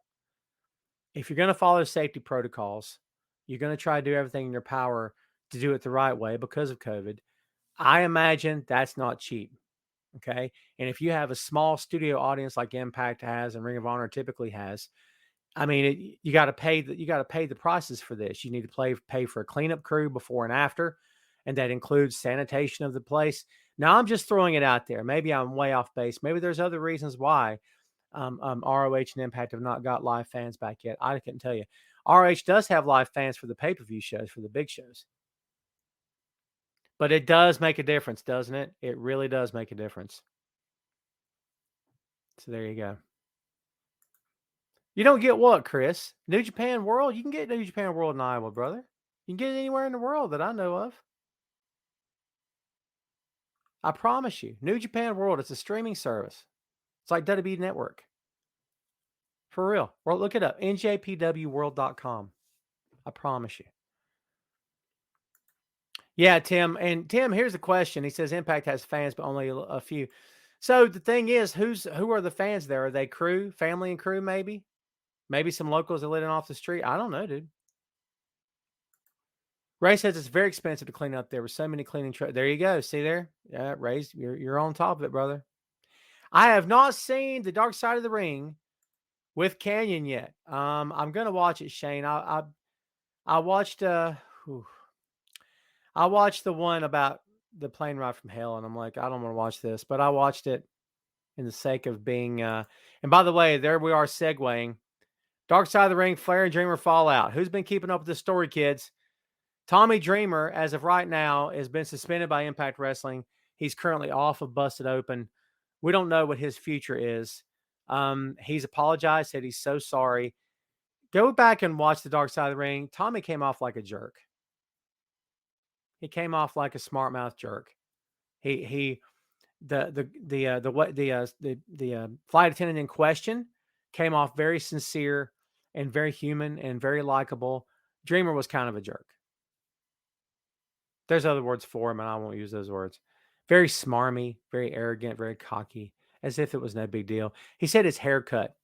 If you're going to follow safety protocols, you're going to try to do everything in your power to do it the right way because of COVID. I imagine that's not cheap. Okay. And if you have a small studio audience like Impact has and Ring of Honor typically has, I mean, you got to pay the prices for this. You need to pay for a cleanup crew before and after, and that includes sanitation of the place. Now, I'm just throwing it out there. Maybe I'm way off base. Maybe there's other reasons why ROH and Impact have not got live fans back yet. I couldn't tell you. ROH does have live fans for the pay-per-view shows, for the big shows. But it does make a difference, doesn't it? It really does make a difference. So there you go. You don't get what, Chris? New Japan World? You can get New Japan World in Iowa, brother. You can get it anywhere in the world that I know of. I promise you. New Japan World, it's a streaming service. It's like WWE Network. For real. Well, look it up. njpwworld.com. I promise you. Yeah, Tim. And Tim, here's the question. He says Impact has fans, but only a few. So the thing is, who are the fans there? Are they crew, family and crew, maybe? Maybe some locals that living off the street. I don't know, dude. Ray says it's very expensive to clean up there with so many cleaning trucks. There you go. See there? Yeah, Ray, you're on top of it, brother. I have not seen The Dark Side of the Ring with Canyon yet. I'm gonna watch it, Shane. I watched I watched the one about the plane ride from hell, and I'm like, I don't want to watch this, but I watched it in the sake of being. And by the way, there we are segueing. Dark Side of the Ring, Flair and Dreamer fallout. Who's been keeping up with this story, kids? Tommy Dreamer, as of right now, has been suspended by Impact Wrestling. He's currently off of Busted Open. We don't know what his future is. He's apologized, said he's so sorry. Go back and watch The Dark Side of the Ring. Tommy came off like a jerk. He came off like a smart mouth jerk. He the flight attendant in question came off very sincere and very human and very likable. Dreamer was kind of a jerk. There's other words for him, and I won't use those words. Very smarmy, very arrogant, very cocky, as if it was no big deal. He said his haircut,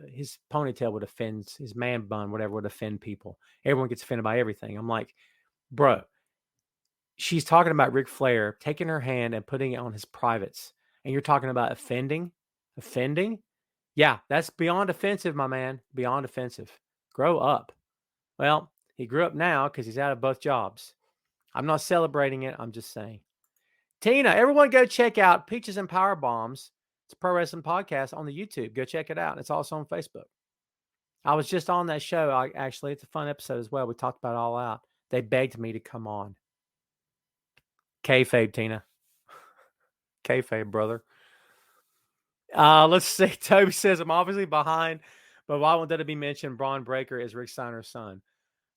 his ponytail would offend, his man bun, whatever, would offend people. Everyone gets offended by everything. I'm like, bro, she's talking about Ric Flair taking her hand and putting it on his privates. And you're talking about offending? Offending? Yeah, that's beyond offensive, my man. Beyond offensive. Grow up. Well, he grew up now because he's out of both jobs. I'm not celebrating it. I'm just saying. Tina, everyone go check out Peaches and Power Bombs. It's a pro wrestling podcast on the YouTube. Go check it out. It's also on Facebook. I was just on that show. Actually, it's a fun episode as well. We talked about it all out. They begged me to come on. Kayfabe, Tina. Kayfabe, brother. Let's see. Toby says, I'm obviously behind, but why won't that be mentioned? Braun Breaker is Rick Steiner's son.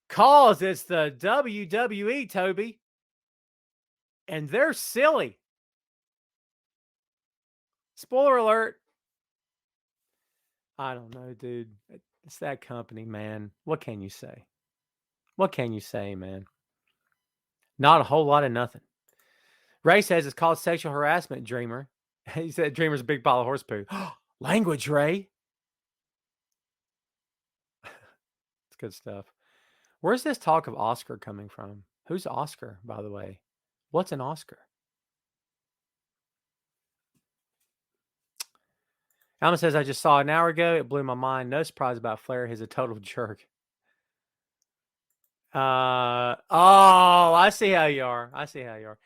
Cause it's the WWE, Toby. And they're silly. Spoiler alert. I don't know, dude. It's that company, man. What can you say? What can you say, man? Not a whole lot of nothing. Ray says it's called sexual harassment, Dreamer. He said Dreamer's a big pile of horse poo. Language, Ray. It's good stuff. Where's this talk of Oscar coming from? Who's Oscar, by the way? What's an Oscar? Alma says, I just saw it an hour ago. It blew my mind. No surprise about Flair. He's a total jerk. I see how you are. I see how you are.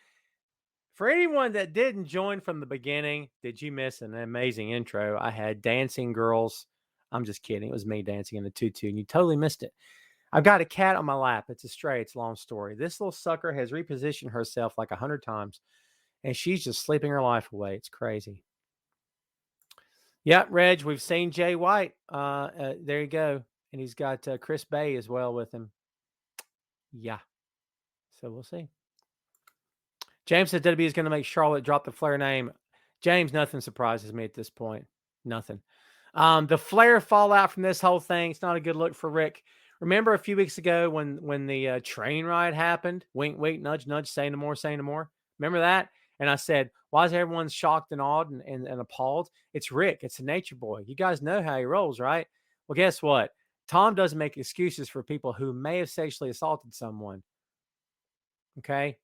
For anyone that didn't join from the beginning, did you miss an amazing intro? I had dancing girls. I'm just kidding. It was me dancing in the tutu, and you totally missed it. I've got a cat on my lap. It's a stray. It's a long story. This little sucker has repositioned herself like 100 times, and she's just sleeping her life away. It's crazy. Yeah, Reg, we've seen Jay White. There you go. And he's got Chris Bay as well with him. Yeah. So we'll see. James said WWE is going to make Charlotte drop the Flair name. James, nothing surprises me at this point. Nothing. The Flair fallout from this whole thing, it's not a good look for Rick. Remember a few weeks ago when the train ride happened? Wink, wink, nudge, nudge, say no more, say no more. Remember that? And I said, why is everyone shocked and awed and appalled? It's Rick. It's a nature boy. You guys know how he rolls, right? Well, guess what? Tom doesn't make excuses for people who may have sexually assaulted someone. Okay?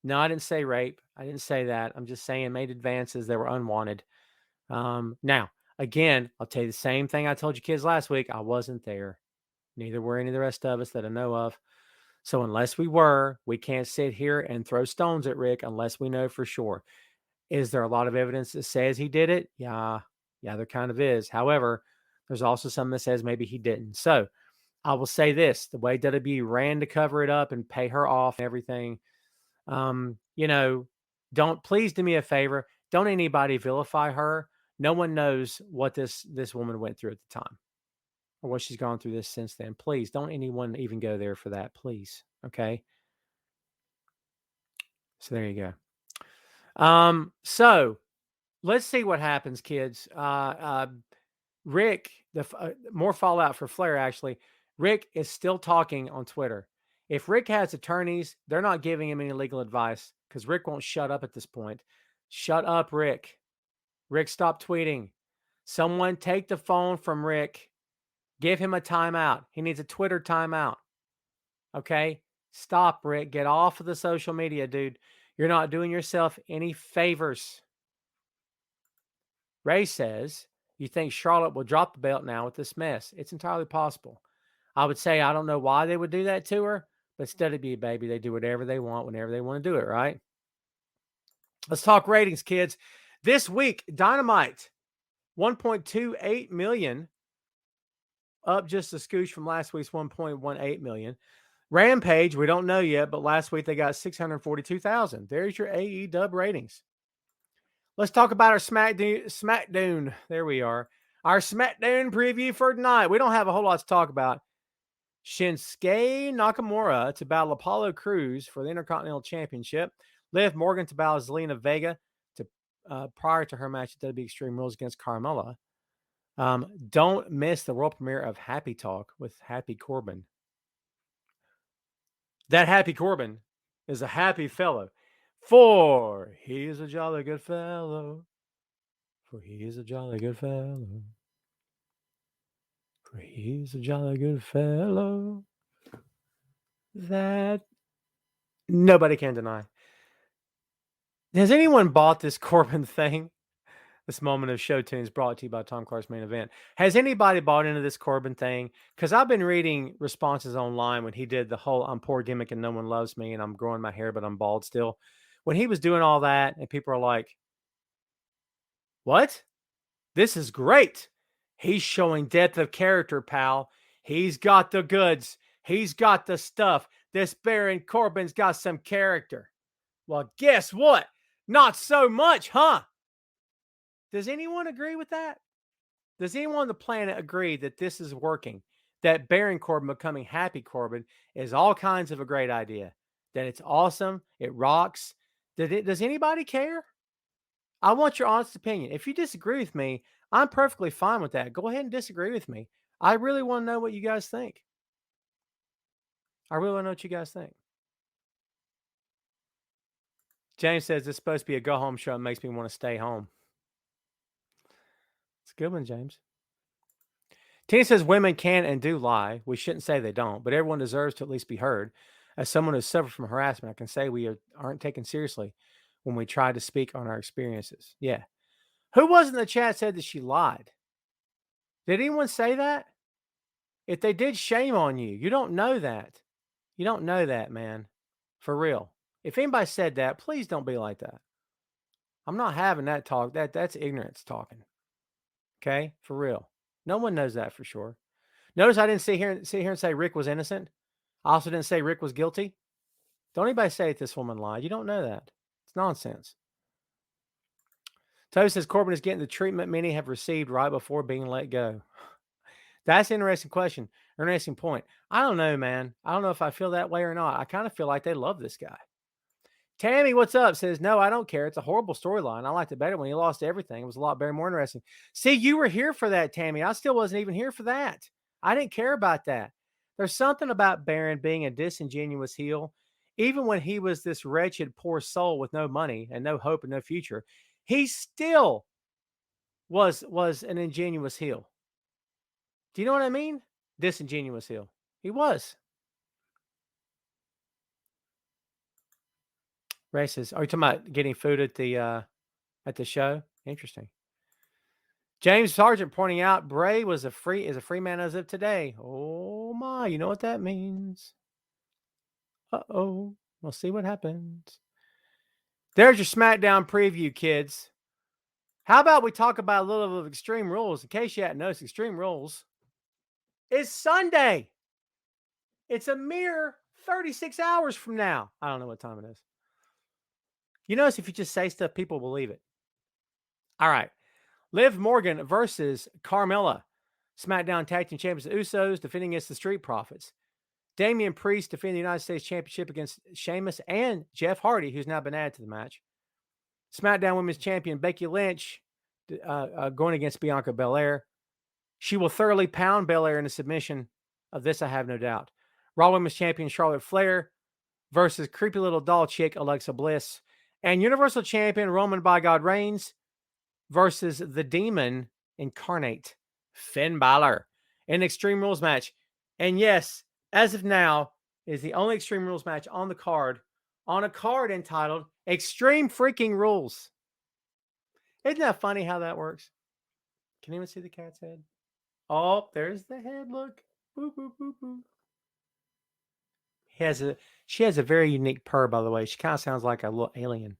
No, I didn't say rape. I didn't say that. I'm just saying made advances that were unwanted. Now, again, I'll tell you the same thing I told you kids last week. I wasn't there. Neither were any of the rest of us that I know of. So unless we were, we can't sit here and throw stones at Rick unless we know for sure. Is there a lot of evidence that says he did it? Yeah, there kind of is. However, there's also some that says maybe he didn't. So I will say this, the way WWE ran to cover it up and pay her off and everything, please do me a favor. Don't anybody vilify her. No one knows what this woman went through at the time or what she's gone through this since then. Please don't anyone even go there for that, please. Okay. So there you go. So let's see what happens, kids. Rick, more fallout for Flair, actually. Rick is still talking on Twitter. If Rick has attorneys, they're not giving him any legal advice because Rick won't shut up at this point. Shut up, Rick. Rick, stop tweeting. Someone take the phone from Rick. Give him a timeout. He needs a Twitter timeout. Okay? Stop, Rick. Get off of the social media, dude. You're not doing yourself any favors. Ray says, you think Charlotte will drop the belt now with this mess? It's entirely possible. I would say I don't know why they would do that to her, but instead of be a baby, they do whatever they want whenever they want to do it, right? Let's talk ratings, kids. This week, Dynamite, 1.28 million, up just a scooch from last week's 1.18 million. Rampage, we don't know yet, but last week they got 642,000. There's your AEW ratings. Let's talk about our SmackDown. There we are. Our SmackDown preview for tonight. We don't have a whole lot to talk about. Shinsuke Nakamura to battle Apollo Crews for the Intercontinental Championship. Liv Morgan to battle Zelina Vega prior to her match at WWE Extreme Rules against Carmella. Don't miss the world premiere of Happy Talk with Happy Corbin. That Happy Corbin is a happy fellow. For he is a jolly good fellow. For he is a jolly good fellow. For he is a jolly good fellow. That nobody can deny. Has anyone bought this Corbin thing? This moment of show tunes brought to you by Tom Clark's Main Event. Has anybody bought into this Corbin thing? Because I've been reading responses online when he did the whole I'm poor gimmick and no one loves me and I'm growing my hair, but I'm bald still. When he was doing all that and people are like, what? This is great. He's showing depth of character, pal. He's got the goods. He's got the stuff. This Baron Corbin's got some character. Well, guess what? Not so much, huh? Does anyone agree with that? Does anyone on the planet agree that this is working? That Baron Corbin becoming Happy Corbin is all kinds of a great idea. That it's awesome. It rocks. Does anybody care? I want your honest opinion. If you disagree with me, I'm perfectly fine with that. Go ahead and disagree with me. I really want to know what you guys think. I really want to know what you guys think. James says it's supposed to be a go-home show. It makes me want to stay home. It's a good one, James. Tina says women can and do lie. We shouldn't say they don't, but everyone deserves to at least be heard. As someone who's suffered from harassment, I can say we aren't taken seriously when we try to speak on our experiences. Yeah. Who was in the chat said that she lied? Did anyone say that? If they did, shame on you. You don't know that. You don't know that, man. For real. If anybody said that, please don't be like that. I'm not having that talk. That's ignorance talking. Okay? For real. No one knows that for sure. Notice I didn't sit here and say Rick was innocent. I also didn't say Rick was guilty. Don't anybody say that this woman lied. You don't know that. It's nonsense. Toad says Corbin is getting the treatment many have received right before being let go. That's an interesting question. Interesting point. I don't know, man. I don't know if I feel that way or not. I kind of feel like they love this guy. Tammy, what's up? Says, no, I don't care. It's a horrible storyline. I liked it better when he lost everything. It was a lot better, more interesting. See, you were here for that, Tammy. I still wasn't even here for that. I didn't care about that. There's something about Baron being a disingenuous heel. Even when he was this wretched, poor soul with no money and no hope and no future, he still was an ingenuous heel. Do you know what I mean? Disingenuous heel. He was. Ray says, are you talking about getting food at the show? Interesting. James Sargent pointing out Bray is a free man as of today. Oh my, you know what that means. Uh-oh. We'll see what happens. There's your SmackDown preview, kids. How about we talk about a little of Extreme Rules? In case you hadn't noticed, Extreme Rules is Sunday. It's a mere 36 hours from now. I don't know what time it is. You notice if you just say stuff, people believe it. All right. Liv Morgan versus Carmella. SmackDown Tag Team Champions, the Usos, defending against the Street Profits. Damian Priest defending the United States Championship against Sheamus and Jeff Hardy, who's now been added to the match. SmackDown Women's Champion Becky Lynch going against Bianca Belair. She will thoroughly pound Belair in a submission. Of this, I have no doubt. Raw Women's Champion Charlotte Flair versus creepy little doll chick Alexa Bliss, and Universal Champion Roman by God Reigns versus the Demon Incarnate Finn Balor in an Extreme Rules match. And yes, as of now, is the only Extreme Rules match on the card, on a card entitled Extreme Freaking Rules. Isn't that funny how that works? Can anyone see the cat's head? Oh, there's the head. Look. Boop, boop, boop, boop. She has a very unique purr, by the way. She kind of sounds like a little alien.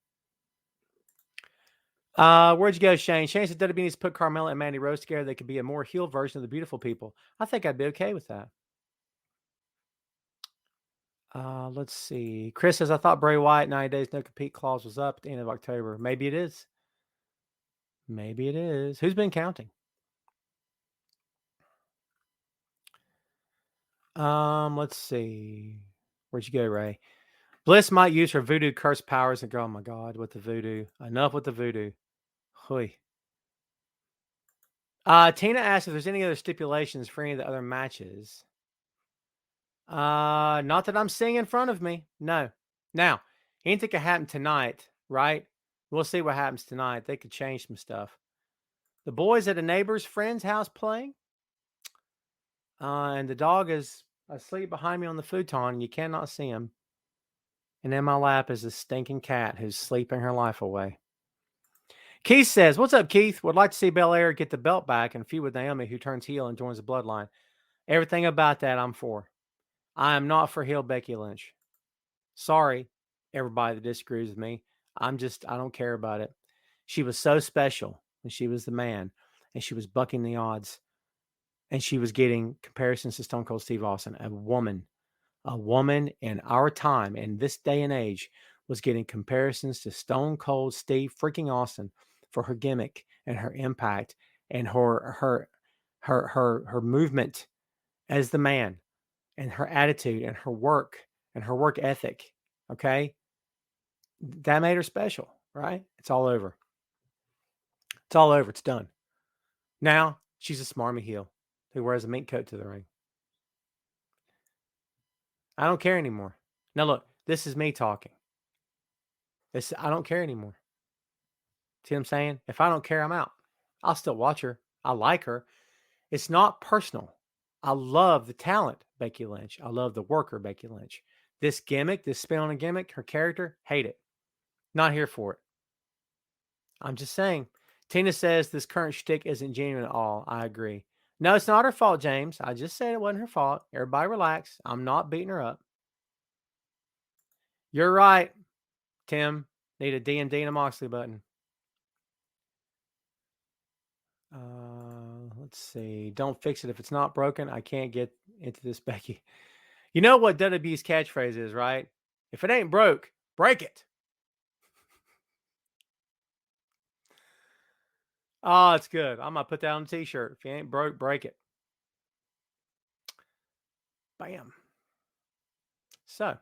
Where'd you go, Shane? Shane said WWE needs to put Carmella and Mandy Rose together. They could be a more healed version of the beautiful people. I think I'd be okay with that. Let's see. Chris says, I thought Bray Wyatt 90 days no compete clause was up at the end of October. Maybe it is. Maybe it is. Who's been counting? Let's see. Where'd you go, Ray? Bliss might use her voodoo curse powers and go, oh my God, with the voodoo. Enough with the voodoo. Hui. Tina asked if there's any other stipulations for any of the other matches. Not that I'm seeing in front of me. No. Now, anything could happen tonight, right? We'll see what happens tonight. They could change some stuff. The boys at a neighbor's friend's house playing. And the dog is asleep behind me on the futon. You cannot see him. And in my lap is a stinking cat who's sleeping her life away. Keith says, what's up, Keith? Would like to see Belair get the belt back and feud with Naomi, who turns heel and joins the bloodline. Everything about that I'm for. I am not for heel Becky Lynch. Sorry, everybody that disagrees with me. I don't care about it. She was so special when she was the man, and she was bucking the odds, and she was getting comparisons to Stone Cold Steve Austin. A woman in our time, in this day and age, was getting comparisons to Stone Cold Steve freaking Austin for her gimmick and her impact and her movement as the man and her attitude and her work ethic. Okay. That made her special, right? It's all over. It's all over. It's done. Now she's a smarmy heel who wears a mink coat to the ring. I don't care anymore. Now look, this is me talking. I don't care anymore. See what I'm saying? If I don't care, I'm out. I'll still watch her. I like her. It's not personal. I love the talent, Becky Lynch. I love the worker, Becky Lynch. This gimmick, this spin on a gimmick, her character, hate it. Not here for it. I'm just saying. Tina says this current shtick isn't genuine at all. I agree. No, it's not her fault, James. I just said it wasn't her fault. Everybody relax. I'm not beating her up. You're right, Tim. Need a D and Dina Moxley button. Let's see. Don't fix it if it's not broken. I can't get into this, Becky. You know what WWE's catchphrase is, right? If it ain't broke, break it. Oh, it's good. I'm going to put that on a t-shirt. If you ain't broke, break it. Bam. So,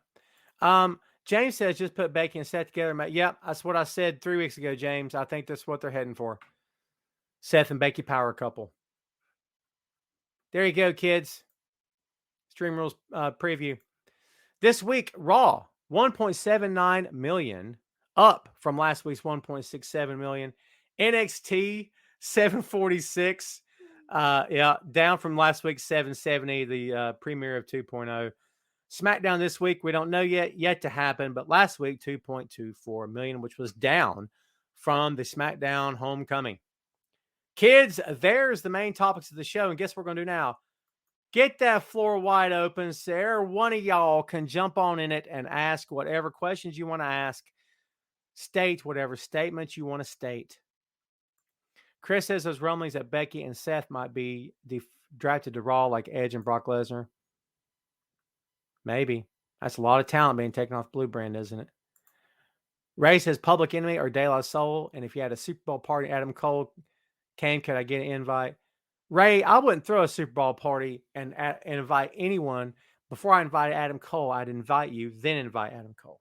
James says just put Becky and Seth together. Yep, that's what I said 3 weeks ago, James. I think that's what they're heading for. Seth and Becky power couple. There you go, kids. Extreme Rules preview. This week, Raw, 1.79 million, up from last week's 1.67 million. NXT, 746. Down from last week's 770, the premiere of 2.0. SmackDown this week, we don't know yet to happen, but last week, 2.24 million, which was down from the SmackDown homecoming. Kids, there's the main topics of the show. And guess what we're going to do now? Get that floor wide open so one of y'all can jump on in it and ask whatever questions you want to ask. State whatever statements you want to state. Chris says those rumblings that Becky and Seth might be drafted to Raw like Edge and Brock Lesnar. Maybe. That's a lot of talent being taken off Blue Brand, isn't it? Ray says Public Enemy or De La Soul. And if you had a Super Bowl party, Adam Cole came, could I get an invite? Ray, I wouldn't throw a Super Bowl party and invite anyone. Before I invited Adam Cole, I'd invite you, then invite Adam Cole.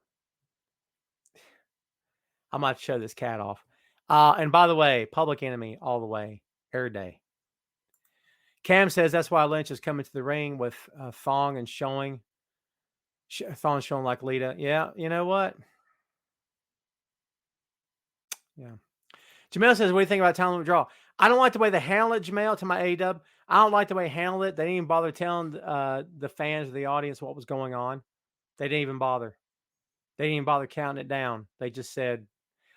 I might show this cat off. And by the way, Public Enemy all the way, every day. Cam says that's why Lynch is coming to the ring with thong and showing Thon showing like Lita. Yeah, you know what? Yeah. Jamel says, what do you think about Talent Withdrawal? I don't like the way they handle it, Jamel, to my AEW. I don't like the way they handled it. They didn't even bother telling the fans or the audience what was going on. They didn't even bother. They didn't even bother counting it down. They just said,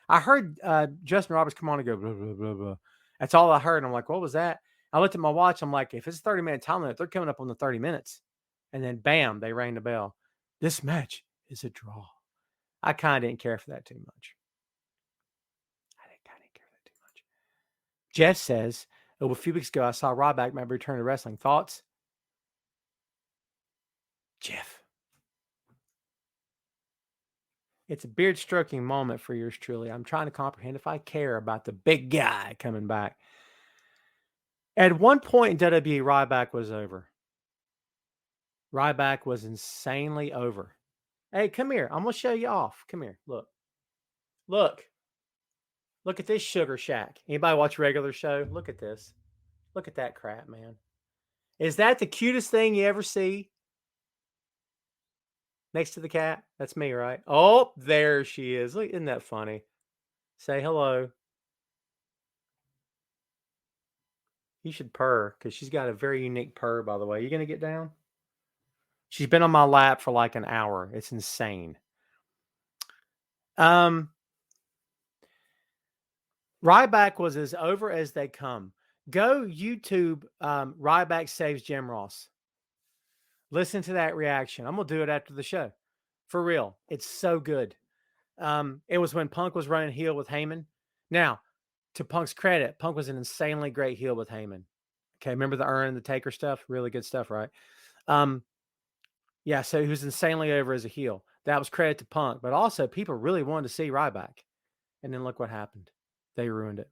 I heard Justin Roberts come on and go, blah, blah, blah, blah. That's all I heard. And I'm like, what was that? I looked at my watch. I'm like, if it's a 30-minute time limit, they're coming up on the 30 minutes. And then, bam, they rang the bell. This match is a draw. I kind of didn't care for that too much. Jeff says, a few weeks ago, I saw Ryback might return to wrestling. Thoughts? Jeff. It's a beard stroking moment for yours truly. I'm trying to comprehend if I care about the big guy coming back. At one point in WWE, Ryback was over. Ryback was insanely over. Hey, come here. I'm going to show you off. Come here. Look. Look. Look at this sugar shack. Anybody watch regular show? Look at this. Look at that crap, man. Is that the cutest thing you ever see? Next to the cat? That's me, right? Oh, there she is. Look, isn't that funny? Say hello. You should purr because she's got a very unique purr, by the way. You going to get down? She's been on my lap for like an hour. It's insane. Ryback was as over as they come. Go YouTube Ryback saves Jim Ross. Listen to that reaction. I'm going to do it after the show. For real. It's so good. It was when Punk was running heel with Heyman. Now, to Punk's credit, Punk was an insanely great heel with Heyman. Okay, remember the Earn and the Taker stuff? Really good stuff, right? Yeah, so he was insanely over as a heel. That was credit to Punk. But also, people really wanted to see Ryback. And then look what happened. They ruined it.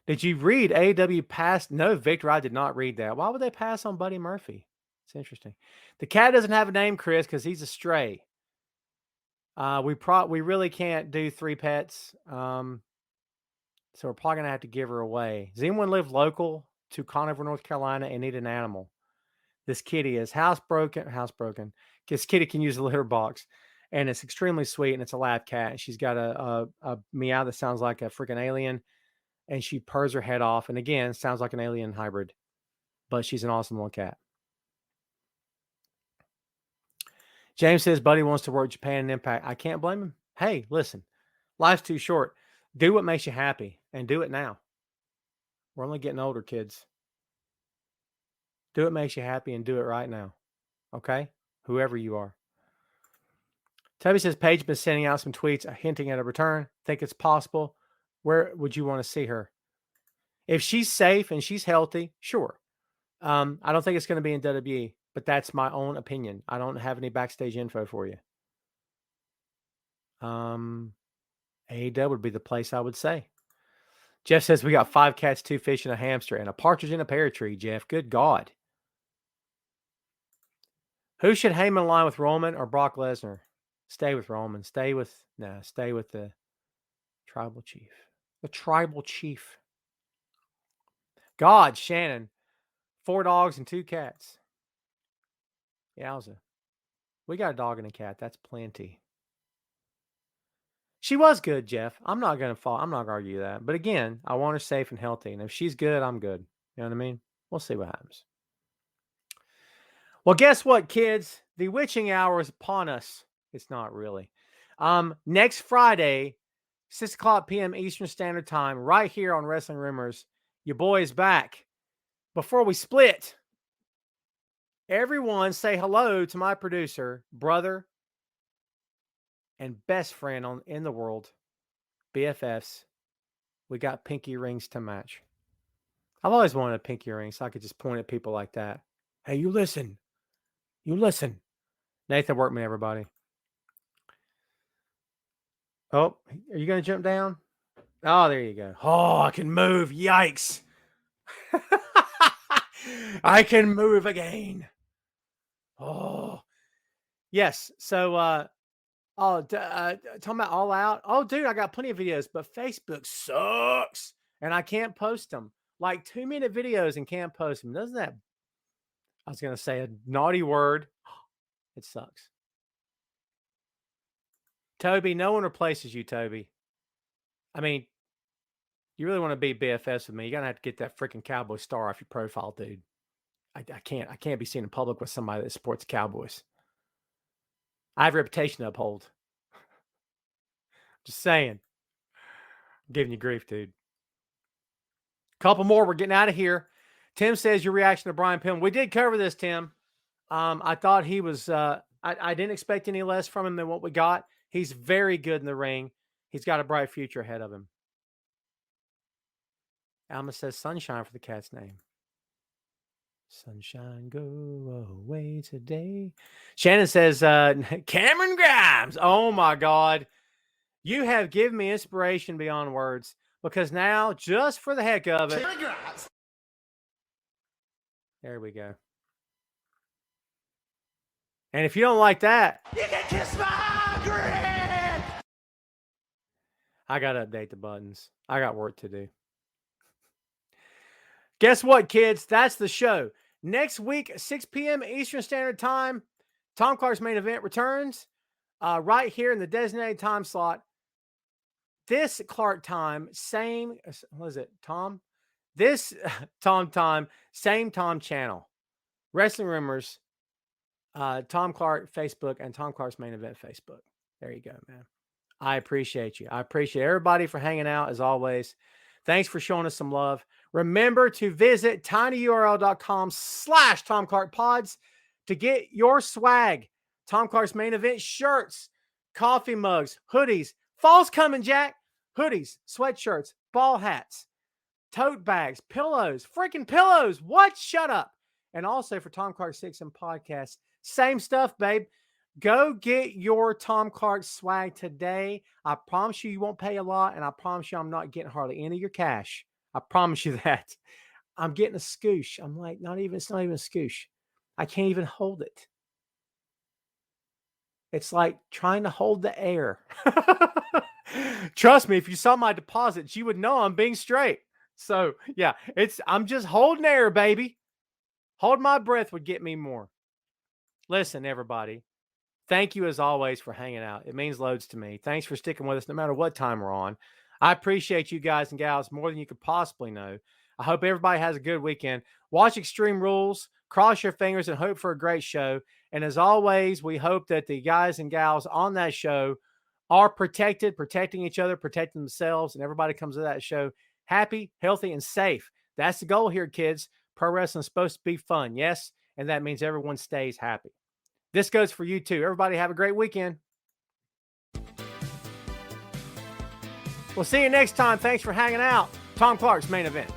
Did you read AEW pass? No, Victor, I did not read that. Why would they pass on Buddy Murphy? It's interesting. The cat doesn't have a name, Chris, because he's a stray. We really can't do 3 pets. So we're probably going to have to give her away. Does anyone live local to Conover, North Carolina and need an animal? This kitty is housebroken. This kitty can use a litter box. And it's extremely sweet, and it's a lab cat. She's got a meow that sounds like a freaking alien, and she purrs her head off. And again, sounds like an alien hybrid, but she's an awesome little cat. James says, Buddy wants to work Japan and Impact. I can't blame him. Hey, listen, life's too short. Do what makes you happy, and do it now. We're only getting older, kids. Do what makes you happy, and do it right now. Okay? Whoever you are. Toby says, Paige been sending out some tweets hinting at a return. Think it's possible. Where would you want to see her? If she's safe and she's healthy, sure. I don't think it's going to be in WWE, but that's my own opinion. I don't have any backstage info for you. AEW would be the place I would say. Jeff says, we got 5 cats, 2 fish, and a hamster, and a partridge in a pear tree, Jeff. Good God. Who should Heyman align with, Roman or Brock Lesnar? Stay with Roman. Stay with the tribal chief. The tribal chief. God, Shannon. 4 dogs and 2 cats. Yowza. We got a dog and a cat. That's plenty. She was good, Jeff. I'm not going to argue that. But again, I want her safe and healthy. And if she's good, I'm good. You know what I mean? We'll see what happens. Well, guess what, kids? The witching hour is upon us. It's not really. Next Friday, 6 o'clock p.m. Eastern Standard Time, right here on Wrestling Rumors. Your boy is back. Before we split, everyone say hello to my producer, brother, and best friend in the world, BFFs. We got pinky rings to match. I've always wanted a pinky ring so I could just point at people like that. Hey, you listen. You listen. Nathan Workman, everybody. Oh, are you going to jump down? Oh, there you go. Oh, I can move. Yikes. I can move again. Oh, yes. So, talking about All Out. Oh, dude, I got plenty of videos, but Facebook sucks, and I can't post them. Like 2-minute videos and can't post them. Doesn't that? I was going to say a naughty word. It sucks. Toby, no one replaces you, Toby. I mean, you really want to be BFS with me, you're going to have to get that freaking Cowboy star off your profile, dude. I can't be seen in public with somebody that supports the Cowboys. I have a reputation to uphold. Just saying. I'm giving you grief, dude. Couple more. We're getting out of here. Tim says your reaction to Brian Pillman. We did cover this, Tim. I thought he was, I didn't expect any less from him than what we got. He's very good in the ring. He's got a bright future ahead of him. Alma says sunshine for the cat's name. Sunshine, go away today. Shannon says, Cameron Grimes. Oh, my God. You have given me inspiration beyond words because now, just for the heck of it. There we go. And if you don't like that, you can kiss my grin. I got to update the buttons. I got work to do. Guess what, kids? That's the show. Next week, 6 p.m. Eastern Standard Time, Tom Clark's main event returns right here in the designated time slot. This Clark time, same, what is it, Tom? This Tom time, same Tom channel. Wrestling Rumors, Tom Clark Facebook, and Tom Clark's main event Facebook. There you go, man. I appreciate you. I appreciate everybody for hanging out as always. Thanks for showing us some love. Remember to visit tinyurl.com/Tom Clark Pods to get your swag. Tom Clark's main event shirts, coffee mugs, hoodies. Fall's coming, Jack. Hoodies, sweatshirts, ball hats, tote bags, pillows, freaking pillows. What? Shut up. And also for Tom Clark 6 and podcast, same stuff, babe. Go get your Tom Clark swag today. I promise you won't pay a lot, and I promise you I'm not getting hardly any of your cash. I promise you that. I'm getting a scoosh. I'm like, it's not even a scoosh. I can't even hold it. It's like trying to hold the air. Trust me, if you saw my deposits, you would know I'm being straight. So, yeah, I'm just holding air, baby. Hold my breath would get me more. Listen, everybody. Thank you, as always, for hanging out. It means loads to me. Thanks for sticking with us no matter what time we're on. I appreciate you guys and gals more than you could possibly know. I hope everybody has a good weekend. Watch Extreme Rules, cross your fingers, and hope for a great show. And as always, we hope that the guys and gals on that show are protected, protecting each other, protecting themselves, and everybody comes to that show happy, healthy, and safe. That's the goal here, kids. Pro wrestling is supposed to be fun, yes? And that means everyone stays happy. This goes for you too. Everybody have a great weekend. We'll see you next time. Thanks for hanging out. Tom Clark's main event.